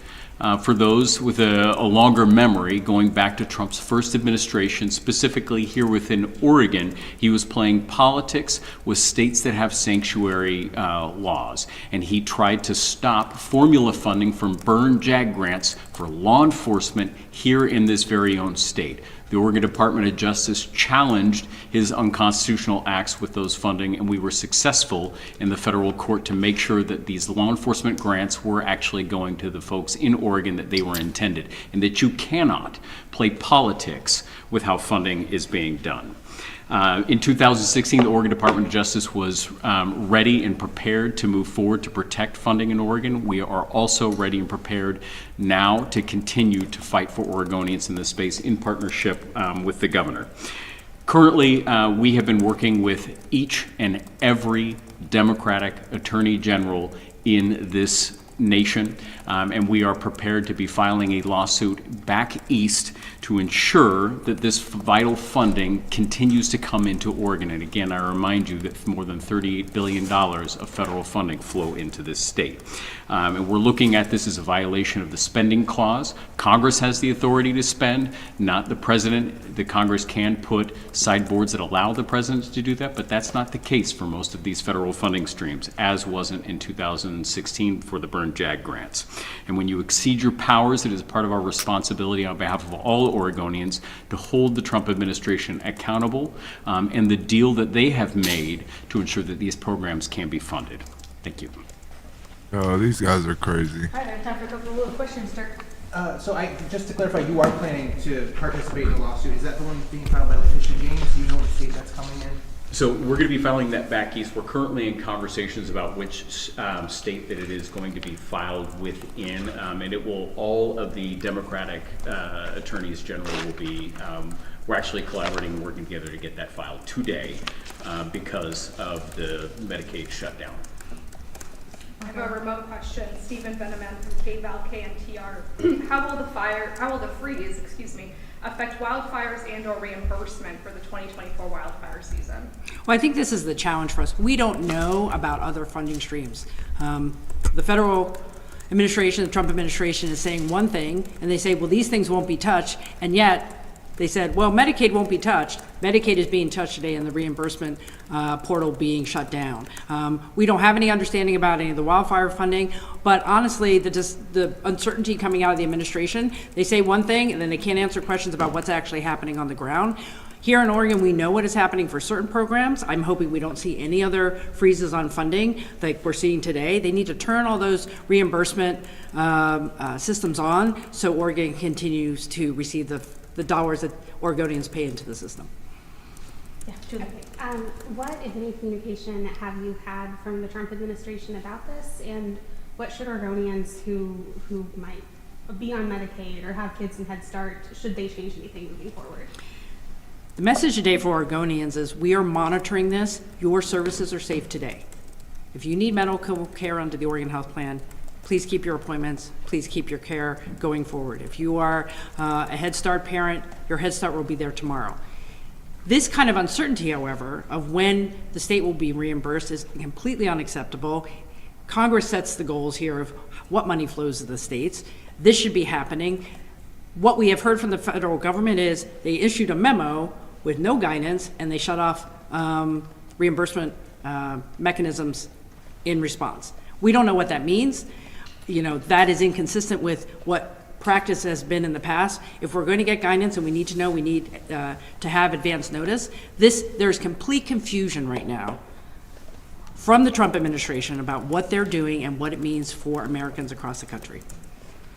For those with a longer memory, going back to Trump's first administration, specifically here within Oregon, he was playing politics with states that have sanctuary laws. And he tried to stop formula funding from burn JAG grants for law enforcement here in this very own state. The Oregon Department of Justice challenged his unconstitutional acts with those funding, and we were successful in the federal court to make sure that these law enforcement grants were actually going to the folks in Oregon that they were intended, and that you cannot play politics with how funding is being done. In 2016, the Oregon Department of Justice was ready and prepared to move forward to protect funding in Oregon. We are also ready and prepared now to continue to fight for Oregonians in this space in partnership with the governor. Currently, we have been working with each and every Democratic Attorney General in this nation, and we are prepared to be filing a lawsuit back east to ensure that this vital funding continues to come into Oregon. And again, I remind you that more than $38 billion of federal funding flow into this state. And we're looking at this as a violation of the spending clause. Congress has the authority to spend, not the president. The Congress can put sideboards that allow the president to do that, but that's not the case for most of these federal funding streams, as wasn't in 2016 for the burn JAG grants. And when you exceed your powers, it is part of our responsibility on behalf of all Oregonians to hold the Trump administration accountable and the deal that they have made to ensure that these programs can be funded. Thank you. Oh, these guys are crazy. All right, I have time for a couple of little questions, Dirk. So just to clarify, you are planning to participate in the lawsuit. Is that the one being filed by Letitia James? Do you know what state that's coming in? So we're going to be filing that back east. We're currently in conversations about which state that it is going to be filed within, and it will, all of the Democratic attorneys general will be, we're actually collaborating and working together to get that filed today because of the Medicaid shutdown. I have a remote question. Stephen Veneman from KVAL KNTR. How will the freeze, affect wildfires and/or reimbursement for the 2024 wildfire season? Well, I think this is the challenge for us. We don't know about other funding streams. The federal administration, the Trump administration is saying one thing, and they say, well, these things won't be touched, and yet they said, well, Medicaid won't be touched. Medicaid is being touched today and the reimbursement portal being shut down. We don't have any understanding about any of the wildfire funding, but honestly, the uncertainty coming out of the administration, they say one thing and then they can't answer questions about what's actually happening on the ground. Here in Oregon, we know what is happening for certain programs. I'm hoping we don't see any other freezes on funding like we're seeing today. They need to turn all those reimbursement systems on so Oregon continues to receive the dollars that Oregonians pay into the system. Yeah, Julie. What, if any, communication have you had from the Trump administration about this? And what should Oregonians who might be on Medicaid or have kids in Head Start, should they change anything moving forward? The message today for Oregonians is we are monitoring this. Your services are safe today. If you need medical care under the Oregon Health Plan, please keep your appointments. Please keep your care going forward. If you are a Head Start parent, your Head Start will be there tomorrow. This kind of uncertainty, however, of when the state will be reimbursed is completely unacceptable. Congress sets the goals here of what money flows to the states. This should be happening. What we have heard from the federal government is they issued a memo with no guidance and they shut off reimbursement mechanisms in response. We don't know what that means. That is inconsistent with what practice has been in the past. If we're going to get guidance and we need to know, we need to have advance notice. There's complete confusion right now from the Trump administration about what they're doing and what it means for Americans across the country.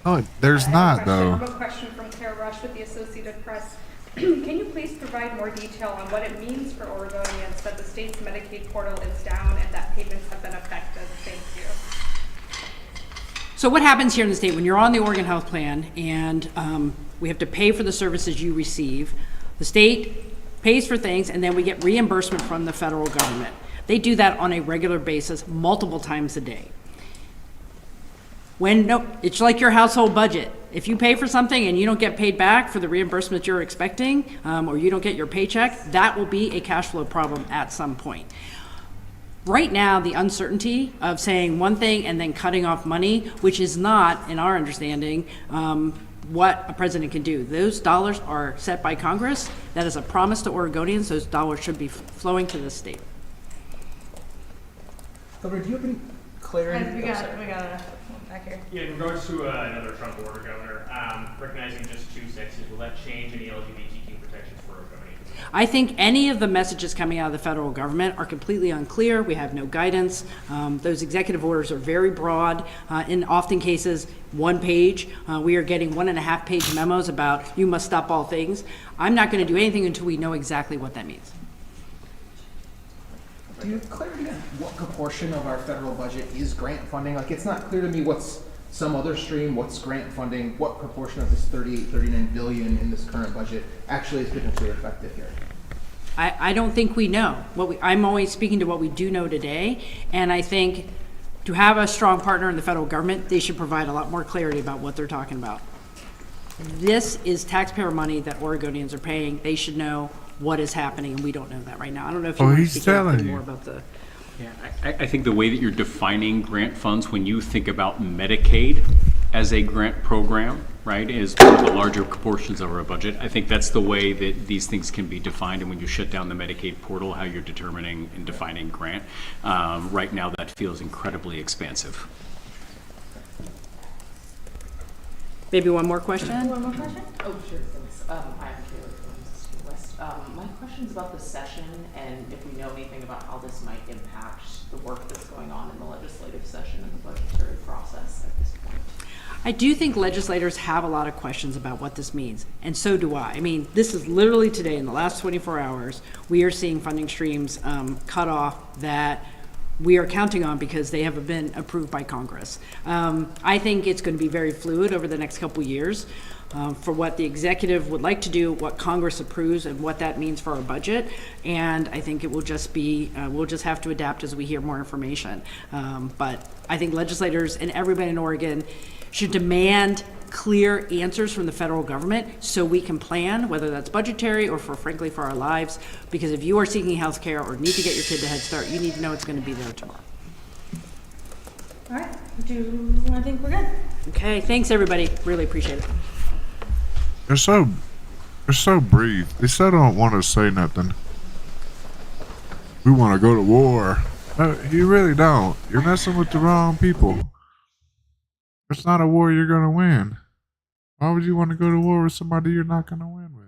Oh, there's not, though. I have a question from Tara Rush with the Associated Press. Can you please provide more detail on what it means for Oregonians that the state's Medicaid portal is down and that payments have been affected? Thank you. So what happens here in the state when you're on the Oregon Health Plan and we have to pay for the services you receive, the state pays for things and then we get reimbursement from the federal government. They do that on a regular basis, multiple times a day. It's like your household budget. If you pay for something and you don't get paid back for the reimbursement you're expecting, or you don't get your paycheck, that will be a cash flow problem at some point. Right now, the uncertainty of saying one thing and then cutting off money, which is not, in our understanding, what a president can do. Those dollars are set by Congress. That is a promise to Oregonians. Those dollars should be flowing to the state. Governor, do you have any clarity? We got it back here. Yeah, in regards to another Trump order, Governor, recognizing just 2 sexes, will that change any LGBTQ protections for Oregonians? I think any of the messages coming out of the federal government are completely unclear. We have no guidance. Those executive orders are very broad. In often cases, 1 page. We are getting 1.5 page memos about you must stop all things. I'm not going to do anything until we know exactly what that means. Do you have clarity on what proportion of our federal budget is grant funding? Like, it's not clear to me what's some other stream, what's grant funding, what proportion of this 39 billion in this current budget actually is potentially effective here. I don't think we know. I'm always speaking to what we do know today, and I think to have a strong partner in the federal government, they should provide a lot more clarity about what they're talking about. This is taxpayer money that Oregonians are paying. They should know what is happening, and we don't know that right now. I don't know if you want to speak more about the... Yeah, I think the way that you're defining grant funds, when you think about Medicaid as a grant program, right, is one of the larger proportions of our budget. I think that's the way that these things can be defined, and when you shut down the Medicaid portal, how you're determining and defining grant. Right now, that feels incredibly expansive. Maybe one more question? One more question? Oh, sure, thanks. I'm Taylor from Mississippi West. My question's about the session and if we know anything about how this might impact the work that's going on in the legislative session in the budgetary process at this point. I do think legislators have a lot of questions about what this means, and so do I. I mean, this is literally today, in the last 24 hours, we are seeing funding streams cut off that we are counting on because they haven't been approved by Congress. I think it's going to be very fluid over the next couple years for what the executive would like to do, what Congress approves, and what that means for our budget. And I think it will just be, we'll just have to adapt as we hear more information. But I think legislators and everybody in Oregon should demand clear answers from the federal government so we can plan, whether that's budgetary or frankly for our lives, because if you are seeking health care or need to get your kid to Head Start, you need to know it's going to be there tomorrow. All right, I think we're good. Okay, thanks everybody, really appreciate it. They're so brief. They still don't want to say nothing. We want to go to war. No, you really don't. You're messing with the wrong people. It's not a war you're gonna win. Why would you want to go to war with somebody you're not gonna win with?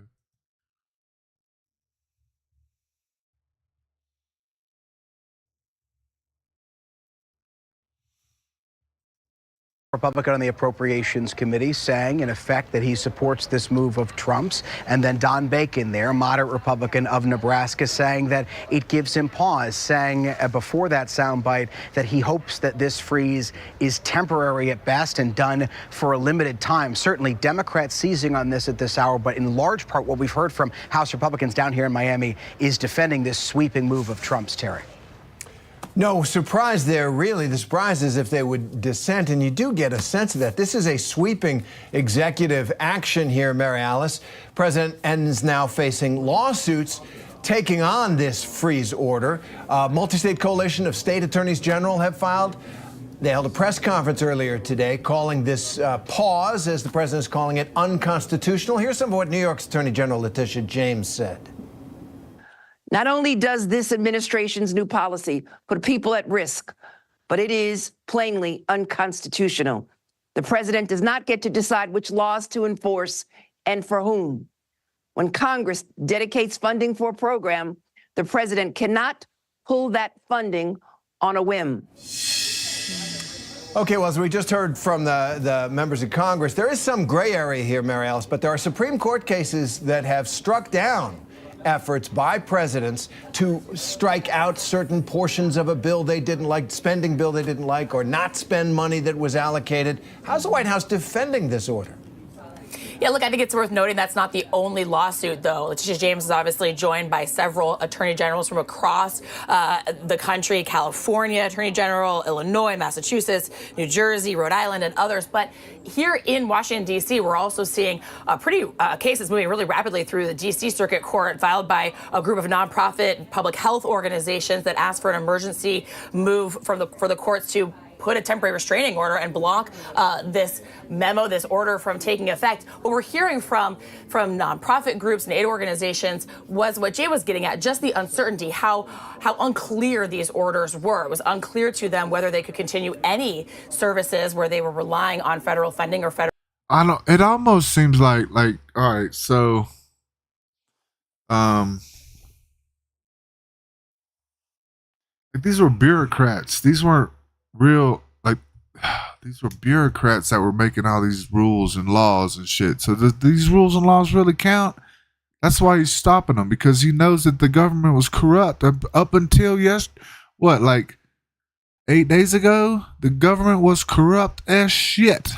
Republican on the Appropriations Committee saying, in effect, that he supports this move of Trump's. And then Don Bacon there, moderate Republican of Nebraska, saying that it gives him pause, saying before that soundbite that he hopes that this freeze is temporary at best and done for a limited time. Certainly Democrats seizing on this at this hour, but in large part what we've heard from House Republicans down here in Miami is defending this sweeping move of Trump's, Terry. No surprise there, really. The surprise is if they would dissent, and you do get a sense of that. This is a sweeping executive action here, Mary Alice. President is now facing lawsuits taking on this freeze order. Multi-state coalition of state attorneys general have filed. They held a press conference earlier today calling this pause, as the president is calling it, unconstitutional. Here's some of what New York's Attorney General Letitia James said. Not only does this administration's new policy put people at risk, but it is plainly unconstitutional. The president does not get to decide which laws to enforce and for whom. When Congress dedicates funding for a program, the president cannot pull that funding on a whim. Okay, well, as we just heard from the members of Congress, there is some gray area here, Mary Alice, but there are Supreme Court cases that have struck down efforts by presidents to strike out certain portions of a bill they didn't like, spending bill they didn't like, or not spend money that was allocated. How's the White House defending this order? Yeah, look, I think it's worth noting that's not the only lawsuit, though. Letitia James is obviously joined by several attorney generals from across the country: California Attorney General, Illinois, Massachusetts, New Jersey, Rhode Island, and others. But here in Washington, D.C., we're also seeing cases moving really rapidly through the D.C. Circuit Court, filed by a group of nonprofit public health organizations that asked for an emergency move for the courts to put a temporary restraining order and block this memo, this order from taking effect. What we're hearing from nonprofit groups and aid organizations was what Jay was getting at, just the uncertainty, how unclear these orders were. It was unclear to them whether they could continue any services where they were relying on federal funding or federal. I don't. It almost seems like all right, so these were bureaucrats. These weren't real, these were bureaucrats that were making all these rules and laws and shit. So these rules and laws really count. That's why he's stopping them, because he knows that the government was corrupt up until 8 days ago. The government was corrupt as shit.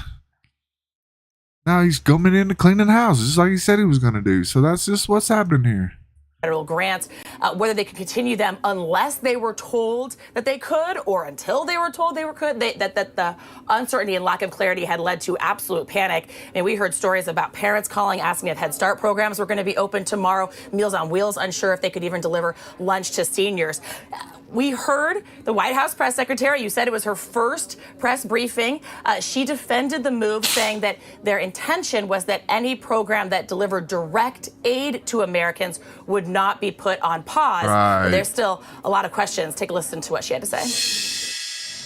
Now he's coming in to cleaning houses like he said he was going to do. So that's just what's happening here. Federal grants, whether they could continue them unless they were told that they could, or until they were told they could. That the uncertainty and lack of clarity had led to absolute panic. And we heard stories about parents calling, asking if Head Start programs were going to be open tomorrow. Meals on Wheels unsure if they could even deliver lunch to seniors. We heard the White House press secretary, you said it was her first press briefing. She defended the move, saying that their intention was that any program that delivered direct aid to Americans would not be put on pause. Right. But there's still a lot of questions. Take a listen to what she had to say.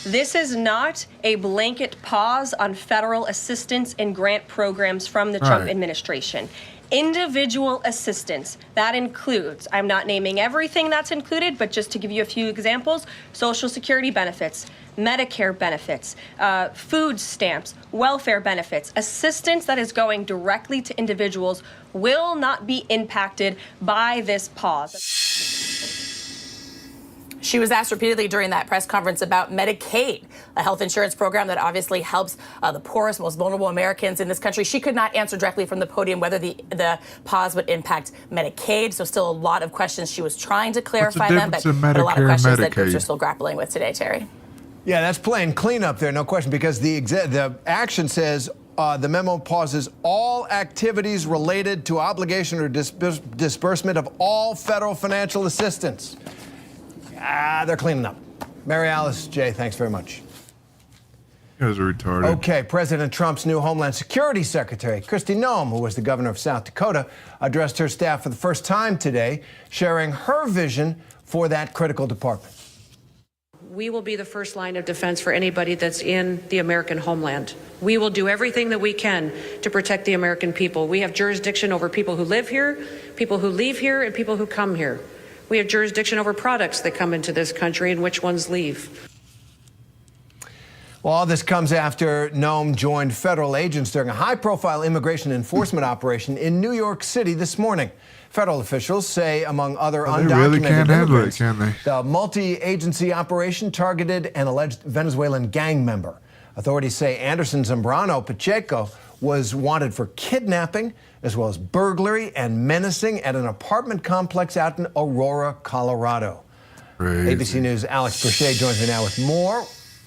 This is not a blanket pause on federal assistance and grant programs from the Trump administration. individual assistance. That includes, I'm not naming everything that's included, but just to give you a few examples, Social Security benefits, Medicare benefits, food stamps, welfare benefits, assistance that is going directly to individuals will not be impacted by this pause. She was asked repeatedly during that press conference about Medicaid, a health insurance program that obviously helps the poorest, most vulnerable Americans in this country. She could not answer directly from the podium whether the pause would impact Medicaid. So still a lot of questions. She was trying to clarify them, but a lot of questions that groups are still grappling with today, Terry. Yeah, that's plain cleanup there, no question, because the action says the memo pauses all activities related to obligation or disbursement of all federal financial assistance. They're cleaning up. Mary Alice, Jay, thanks very much. You guys are retarded. Okay, President Trump's new Homeland Security Secretary, Kristi Noem, who was the governor of South Dakota, addressed her staff for the first time today, sharing her vision for that critical department. We will be the first line of defense for anybody that's in the American homeland. We will do everything that we can to protect the American people. We have jurisdiction over people who live here, people who leave here, and people who come here. We have jurisdiction over products that come into this country and which ones leave. Well, all this comes after Noem joined federal agents during a high-profile immigration enforcement operation in New York City this morning. Federal officials say, among other undocumented they really can't handle it, immigrants, can they? the multi-agency operation targeted an alleged Venezuelan gang member. Authorities say Anderson Zambrano Pacheco was wanted for kidnapping, as well as burglary and menacing at an apartment complex out in Aurora, Colorado. Crazy. ABC News' Alex Crochet joins me now with more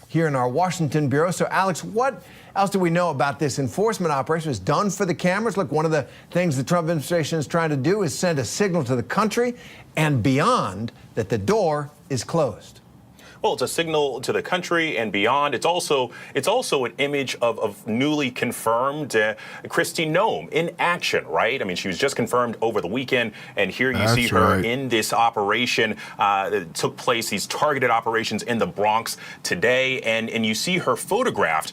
here in our Washington bureau. So, Alex, what else do we know about this enforcement operation? It's done for the cameras. Look, one of the things the Trump administration is trying to do is send a signal to the country and beyond that the door is closed. Well, it's a signal to the country and beyond. It's also an image of newly confirmed Kristi Noem in action, right? I mean, she was just confirmed over the weekend, and here you see her in this operation that took place, these targeted operations in the Bronx today, and you see her photographed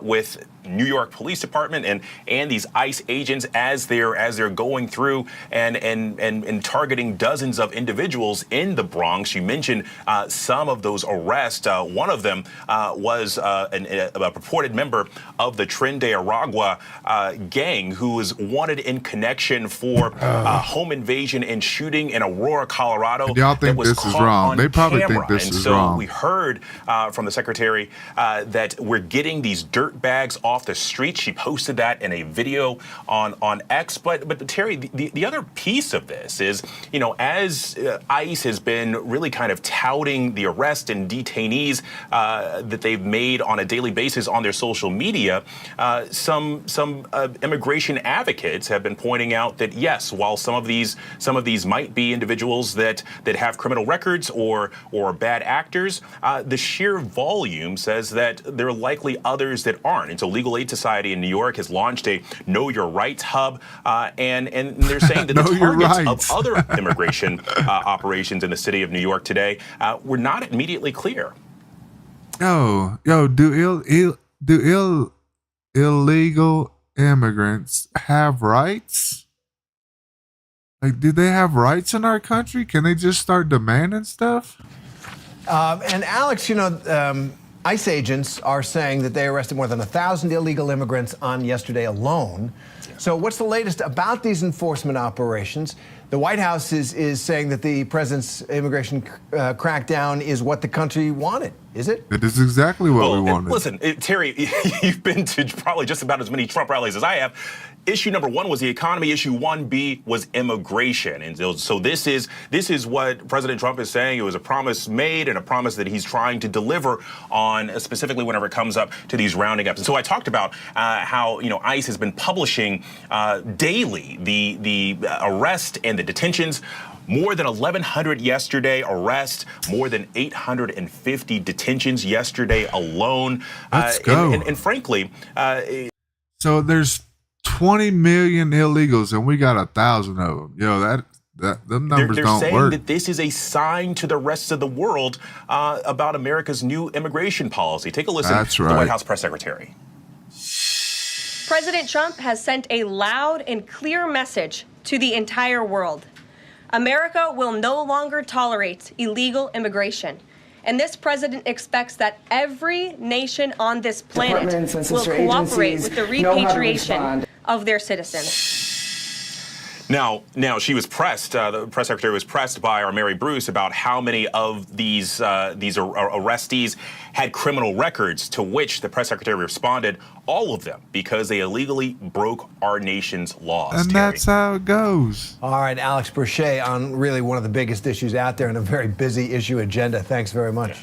with New York Police Department and these ICE agents as they're going through and targeting dozens of individuals in the Bronx. You mentioned some of those arrests. One of them was a purported member of the Tren de Aragua gang who was wanted in connection for home invasion and shooting in Aurora, Colorado. And y'all think this is wrong? They probably think this is wrong. We heard from the secretary that we're getting these dirt bags off the street. She posted that in a video on X. But Terry, the other piece of this is, you know, as ICE has been really kind of touting the arrest and detainees that they've made on a daily basis on their social media, some immigration advocates have been pointing out that yes, while some of these might be individuals that have criminal records or bad actors, the sheer volume says that there are likely others that aren't. And so Legal Aid Society in New York has launched a Know Your Rights hub, and they're saying that the targets of other immigration operations in the city of New York today were not immediately clear. Yo, do illegal immigrants have rights? Like, do they have rights in our country? Can they just start demanding stuff? And Alex, you know, ICE agents are saying that they arrested more than 1,000 illegal immigrants on yesterday alone. So what's the latest about these enforcement operations? The White House is saying that the president's immigration crackdown is what the country wanted. Is it? It is exactly what we wanted. Listen, Terry, you've been to probably just about as many Trump rallies as I have. Issue number one was the economy. Issue 1B was immigration. And so this is what President Trump is saying. It was a promise made and a promise that he's trying to deliver on, specifically whenever it comes up to these rounding ups. And so I talked about how, you know, ICE has been publishing daily the arrest and the detentions. More than 1,100 yesterday arrests, more than 850 detentions yesterday alone. Let's go. And frankly, so there's 20 million illegals, and we got 1,000 of them. Yo, them numbers they're don't saying work. that this is a sign to the rest of the world about America's new immigration policy. Take a listen to the White House press secretary. President Trump has sent a loud and clear message to the entire world. America will no longer tolerate illegal immigration. And this president expects that every nation on this planet will cooperate with the repatriation of their citizens. Now, she was pressed. The press secretary was pressed by our Mary Bruce about how many of these arrestees had criminal records. To which the press secretary responded, "All of them, because they illegally broke our nation's laws." And Terry. that's how it goes. All right, Alex Brochet on really one of the biggest issues out there and a very busy issue agenda. Thanks very much.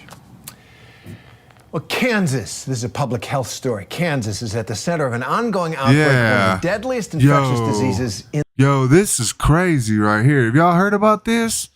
Well, Kansas, this is a public health story. Kansas is at the center of an ongoing outbreak of one of the deadliest infectious diseases in this is crazy right here. Have y'all heard about this?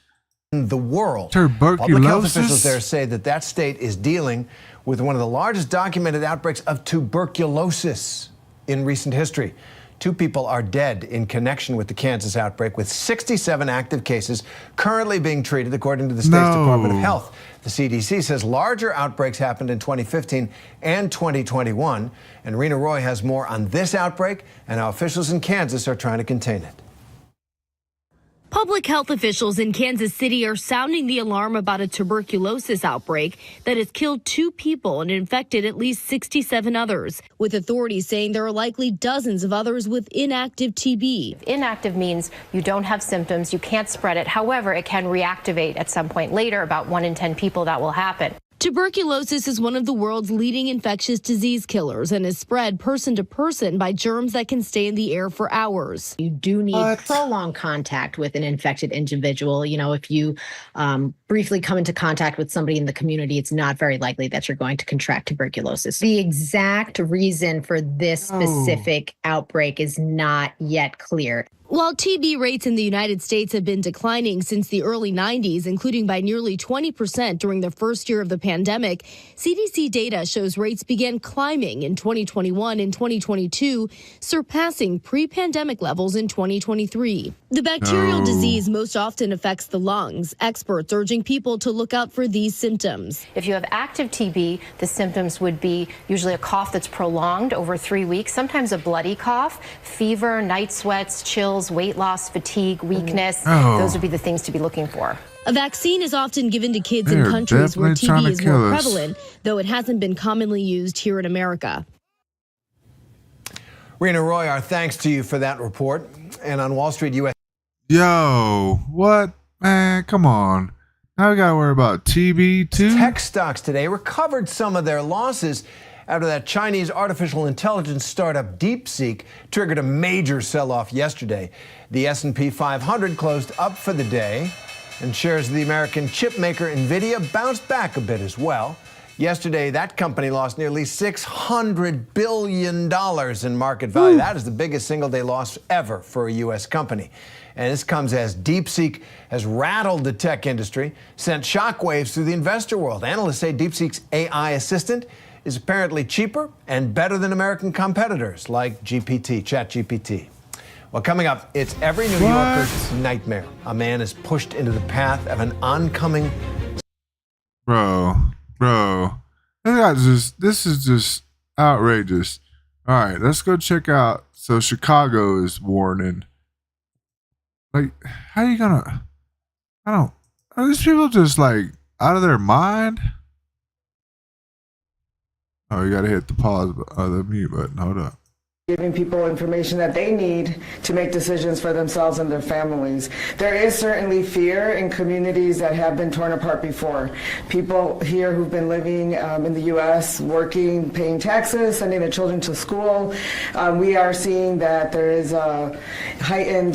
The world. Tuberculosis. Public health officials there say that state is dealing with one of the largest documented outbreaks of tuberculosis in recent history. 2 people are dead in connection with the Kansas outbreak, with 67 active cases currently being treated, according to the state's Department of Health. The CDC says larger outbreaks happened in 2015 and 2021. And Rena Roy has more on this outbreak and how officials in Kansas are trying to contain it. Public health officials in Kansas City are sounding the alarm about a tuberculosis outbreak that has killed 2 people and infected at least 67 others, with authorities saying there are likely dozens of others with inactive TB. Inactive means you don't have symptoms, you can't spread it. However, it can reactivate at some point later. About 1 in 10 people that will happen. Tuberculosis is one of the world's leading infectious disease killers and is spread person to person by germs that can stay in the air for hours. You do need prolonged contact with an infected individual. You know, if you briefly come into contact with somebody in the community, it's not very likely that you're going to contract tuberculosis. The exact reason for this specific outbreak is not yet clear. While TB rates in the United States have been declining since the early 90s, including by nearly 20% during the first year of the pandemic, CDC data shows rates began climbing in 2021 and 2022, surpassing pre-pandemic levels in 2023. The bacterial disease most often affects the lungs, experts urging people to look out for these symptoms. If you have active TB, the symptoms would be usually a cough that's prolonged over 3 weeks, sometimes a bloody cough, fever, night sweats, chills, weight loss, fatigue, weakness. Those would be the things to be looking for. A vaccine is often given to kids in countries where TB is more prevalent, though it hasn't been commonly used here in America. Rena Roy, our thanks to you for that report. And on Wall Street, U.S. Yo, what? Man, come on. Now we got to worry about TB too? Tech stocks today recovered some of their losses after that Chinese artificial intelligence startup DeepSeek triggered a major sell-off yesterday. The S&P 500 closed up for the day, and shares of the American chip maker NVIDIA bounced back a bit as well. Yesterday, that company lost nearly $600 billion in market value. That is the biggest single-day loss ever for a U.S. company. And this comes as DeepSeek has rattled the tech industry, sent shockwaves through the investor world. Analysts say DeepSeek's AI assistant is apparently cheaper and better than American competitors like ChatGPT. Well, coming up, it's every New Yorker's nightmare. A man is pushed into the path of an oncoming... Bro, this is just outrageous. All right, let's go check out. So Chicago is warning. Like, how you gonna... are these people just like out of their mind? Oh, you gotta hit the pause, the mute button. Hold up. Giving people information that they need to make decisions for themselves and their families. There is certainly fear in communities that have been torn apart before. People here who've been living in the U.S., working, paying taxes, sending their children to school, we are seeing that there is a heightened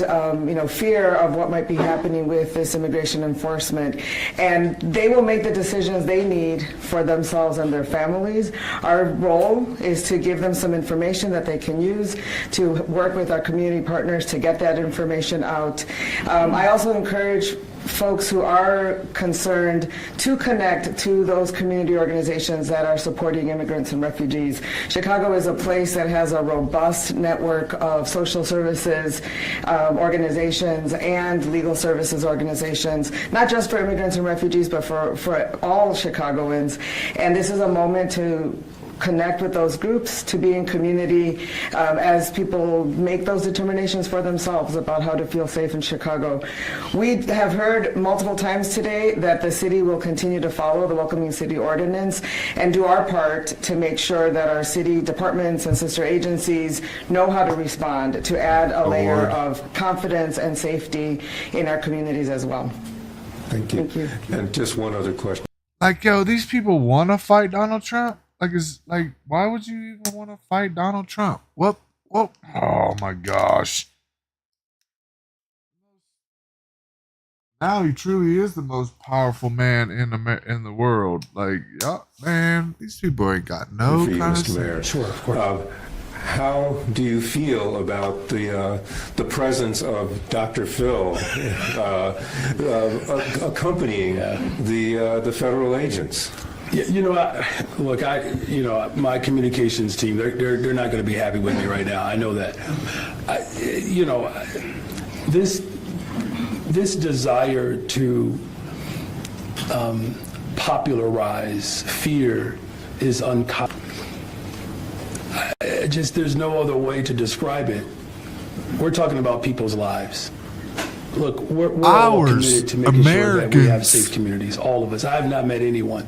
fear of what might be happening with this immigration enforcement. And they will make the decisions they need for themselves and their families. Our role is to give them some information that they can use to work with our community partners to get that information out. I also encourage folks who are concerned to connect to those community organizations that are supporting immigrants and refugees. Chicago is a place that has a robust network of social services organizations and legal services organizations, not just for immigrants and refugees, but for all Chicagoans. And this is a moment to connect with those groups, to be in community as people make those determinations for themselves about how to feel safe in Chicago. We have heard multiple times today that the city will continue to follow the Welcoming City Ordinance and do our part to make sure that our city departments and sister agencies know how to respond, to add a layer of confidence and safety in our communities as well. Thank you. Thank you. And just one other question. Like, yo, these people want to fight Donald Trump? Like, it's like, why would you even want to fight Donald Trump? What? Oh my gosh. Now he truly is the most powerful man in the world. Like, yeah, man, these people ain't got no For you, kind Mr. of Mayor. Sure, of course. How do you feel about the presence of Dr. Phil accompanying the federal agents? My communications team, they're not going to be happy with me right now. I know that. This desire to popularize fear is uncommon. There's no other way to describe it. We're talking about people's lives. Look, we're all committed to making sure that we have safe communities, all of us. I have not met anyone,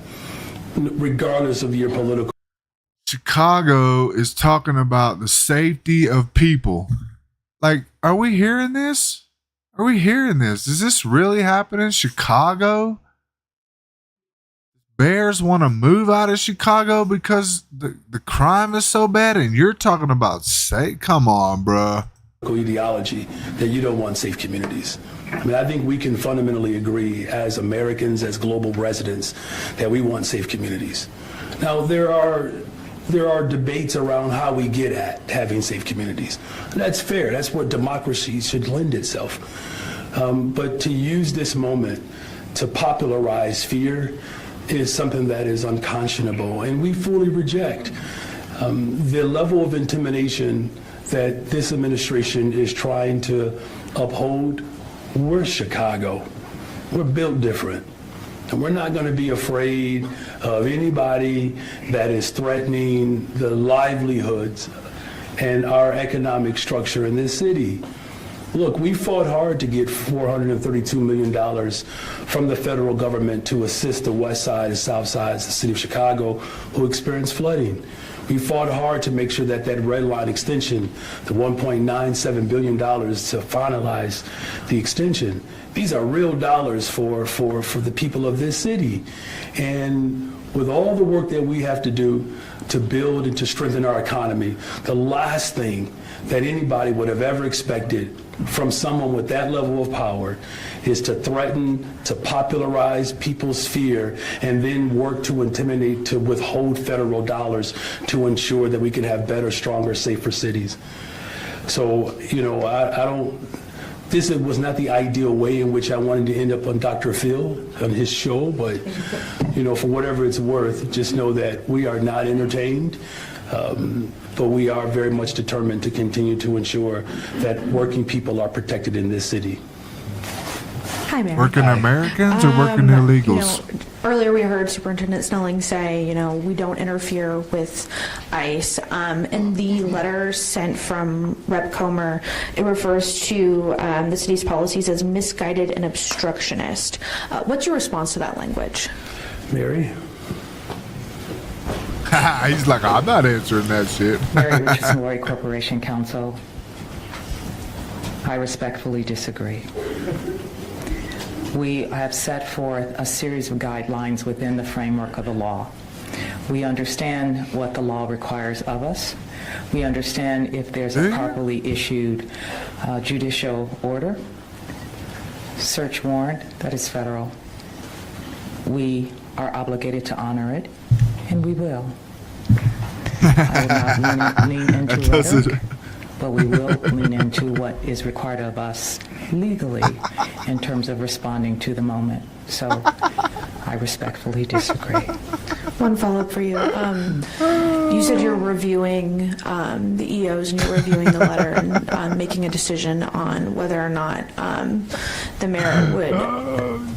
regardless of your political. Chicago is talking about the safety of people. Like, are we hearing this? Are we hearing this? Is this really happening in Chicago? Bears want to move out of Chicago because the crime is so bad, and you're talking about safe? Come on, bruh. Ideology that you don't want safe communities. I mean, I think we can fundamentally agree as Americans, as global residents, that we want safe communities. Now, there are debates around how we get at having safe communities. And that's fair. That's what democracy should lend itself. But to use this moment to popularize fear is something that is unconscionable, and we fully reject. The level of intimidation that this administration is trying to uphold, we're Chicago. We're built different. And we're not going to be afraid of anybody that is threatening the livelihoods and our economic structure in this city. Look, we fought hard to get $432 million from the federal government to assist the west side and south sides of the city of Chicago who experienced flooding. We fought hard to make sure that red line extension, the $1.97 billion to finalize the extension, these are real dollars for the people of this city. And with all the work that we have to do to build and to strengthen our economy, the last thing that anybody would have ever expected from someone with that level of power is to threaten, to popularize people's fear, and then work to intimidate, to withhold federal dollars to ensure that we can have better, stronger, safer cities. So, I don't, this was not the ideal way in which I wanted to end up on Dr. Phil, on his show, but, for whatever it's worth, just know that we are not entertained. But we are very much determined to continue to ensure that working people are protected in this city. Hi, Mayor. Working Americans or working illegals? Earlier we heard Superintendent Snelling say, we don't interfere with ICE. In the letter sent from Rep. Comer, it refers to the city's policies as misguided and obstructionist. What's your response to that language? Mary? He's like, I'm not answering that shit. Mary Richardson, Lori Corporation Counsel. I respectfully disagree. We have set forth a series of guidelines within the framework of the law. We understand what the law requires of us. We understand if there's a properly issued judicial order, search warrant that is federal. We are obligated to honor it, and we will. I will not lean into rhetoric, but we will lean into what is required of us legally in terms of responding to the moment. So I respectfully disagree. One follow-up for you. You said you're reviewing the EOs and you're reviewing the letter and making a decision on whether or not the mayor would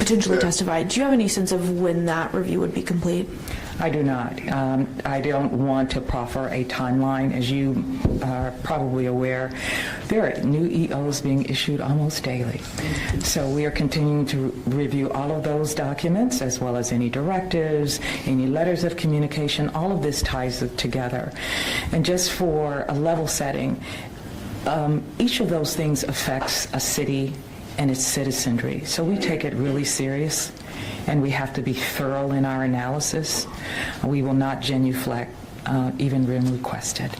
potentially testify. Do you have any sense of when that review would be complete? I do not. I don't want to proffer a timeline. As you are probably aware, there are new EOs being issued almost daily. So we are continuing to review all of those documents, as well as any directives, any letters of communication. All of this ties it together. And just for a level setting, each of those things affects a city and its citizenry. So we take it really serious, and we have to be thorough in our analysis. We will not genuflect, even when requested.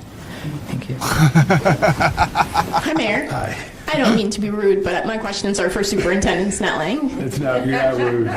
Thank you. Hi, Mayor. Hi. I don't mean to be rude, but my questions are for Superintendent Snelling. You're not rude.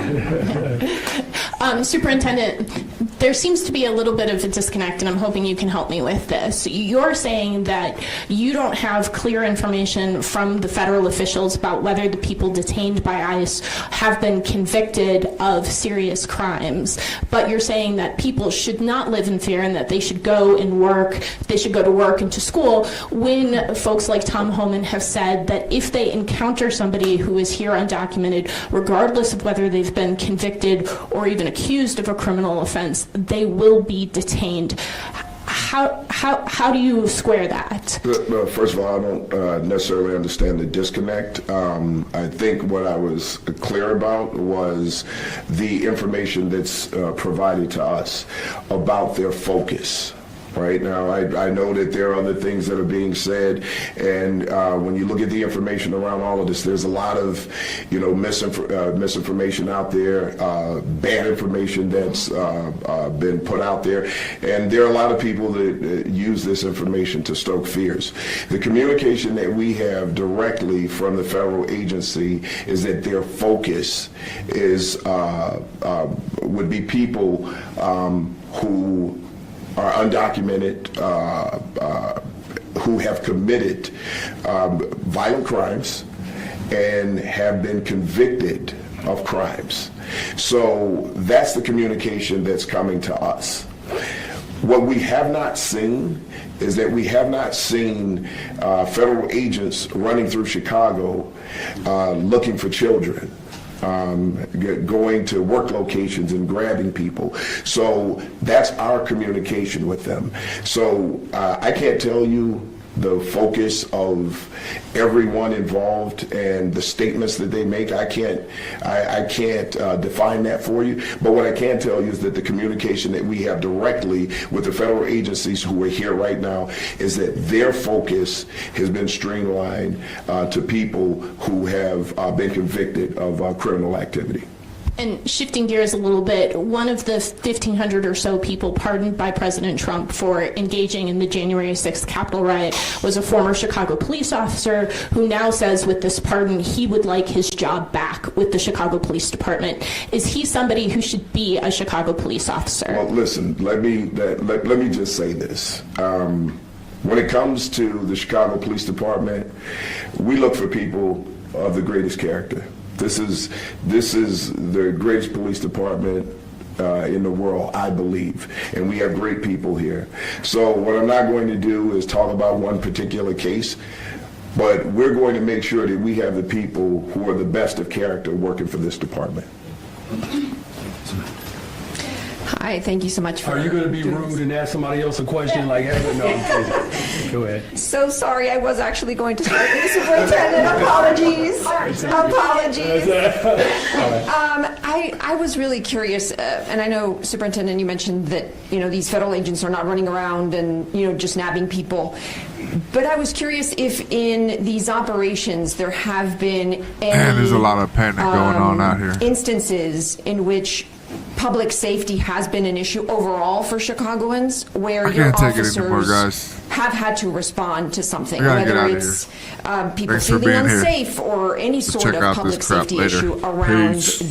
Superintendent, there seems to be a little bit of a disconnect, and I'm hoping you can help me with this. You're saying that you don't have clear information from the federal officials about whether the people detained by ICE have been convicted of serious crimes, but you're saying that people should not live in fear and that they should go and work, they should go to work and to school, when folks like Tom Homan have said that if they encounter somebody who is here undocumented, regardless of whether they've been convicted or even accused of a criminal offense, they will be detained. How do you square that? First of all, I don't necessarily understand the disconnect. I think what I was clear about was the information that's provided to us about their focus. Right now, I know that there are other things that are being said, and when you look at the information around all of this, there's a lot of, misinformation out there, bad information that's been put out there, and there are a lot of people that use this information to stoke fears. The communication that we have directly from the federal agency is that their focus is would be people who are undocumented, who have committed violent crimes and have been convicted of crimes. So that's the communication that's coming to us. What we have not seen is that we have not seen federal agents running through Chicago looking for children. Going to work locations and grabbing people. So that's our communication with them. So I can't tell you the focus of everyone involved and the statements that they make. I can't define that for you. But what I can tell you is that the communication that we have directly with the federal agencies who are here right now is that their focus has been streamlined to people who have been convicted of criminal activity. And shifting gears a little bit, one of the 1,500 or so people pardoned by President Trump for engaging in the January 6th Capitol riot was a former Chicago police officer who now says with this pardon he would like his job back with the Chicago Police Department. Is he somebody who should be a Chicago police officer? Well, listen, let me just say this. When it comes to the Chicago Police Department, we look for people of the greatest character. This is the greatest police department in the world, I believe, and we have great people here. So what I'm not going to do is talk about one particular case, but we're going to make sure that we have the people who are the best of character working for this department. Hi, thank you so much for... Are you going to be rude and ask somebody else a question like that? No, I'm kidding. Go ahead. So sorry, I was actually going to start with the superintendent. Apologies. I was really curious, and I know, Superintendent, you mentioned that, these federal agents are not running around and, just nabbing people. But I was curious if in these operations there have been any... And there's a lot of panic going on out here. ...instances in which public safety has been an issue overall for Chicagoans, where your officers have had to respond to something, whether it's people feeling unsafe or any sort of public safety issue around the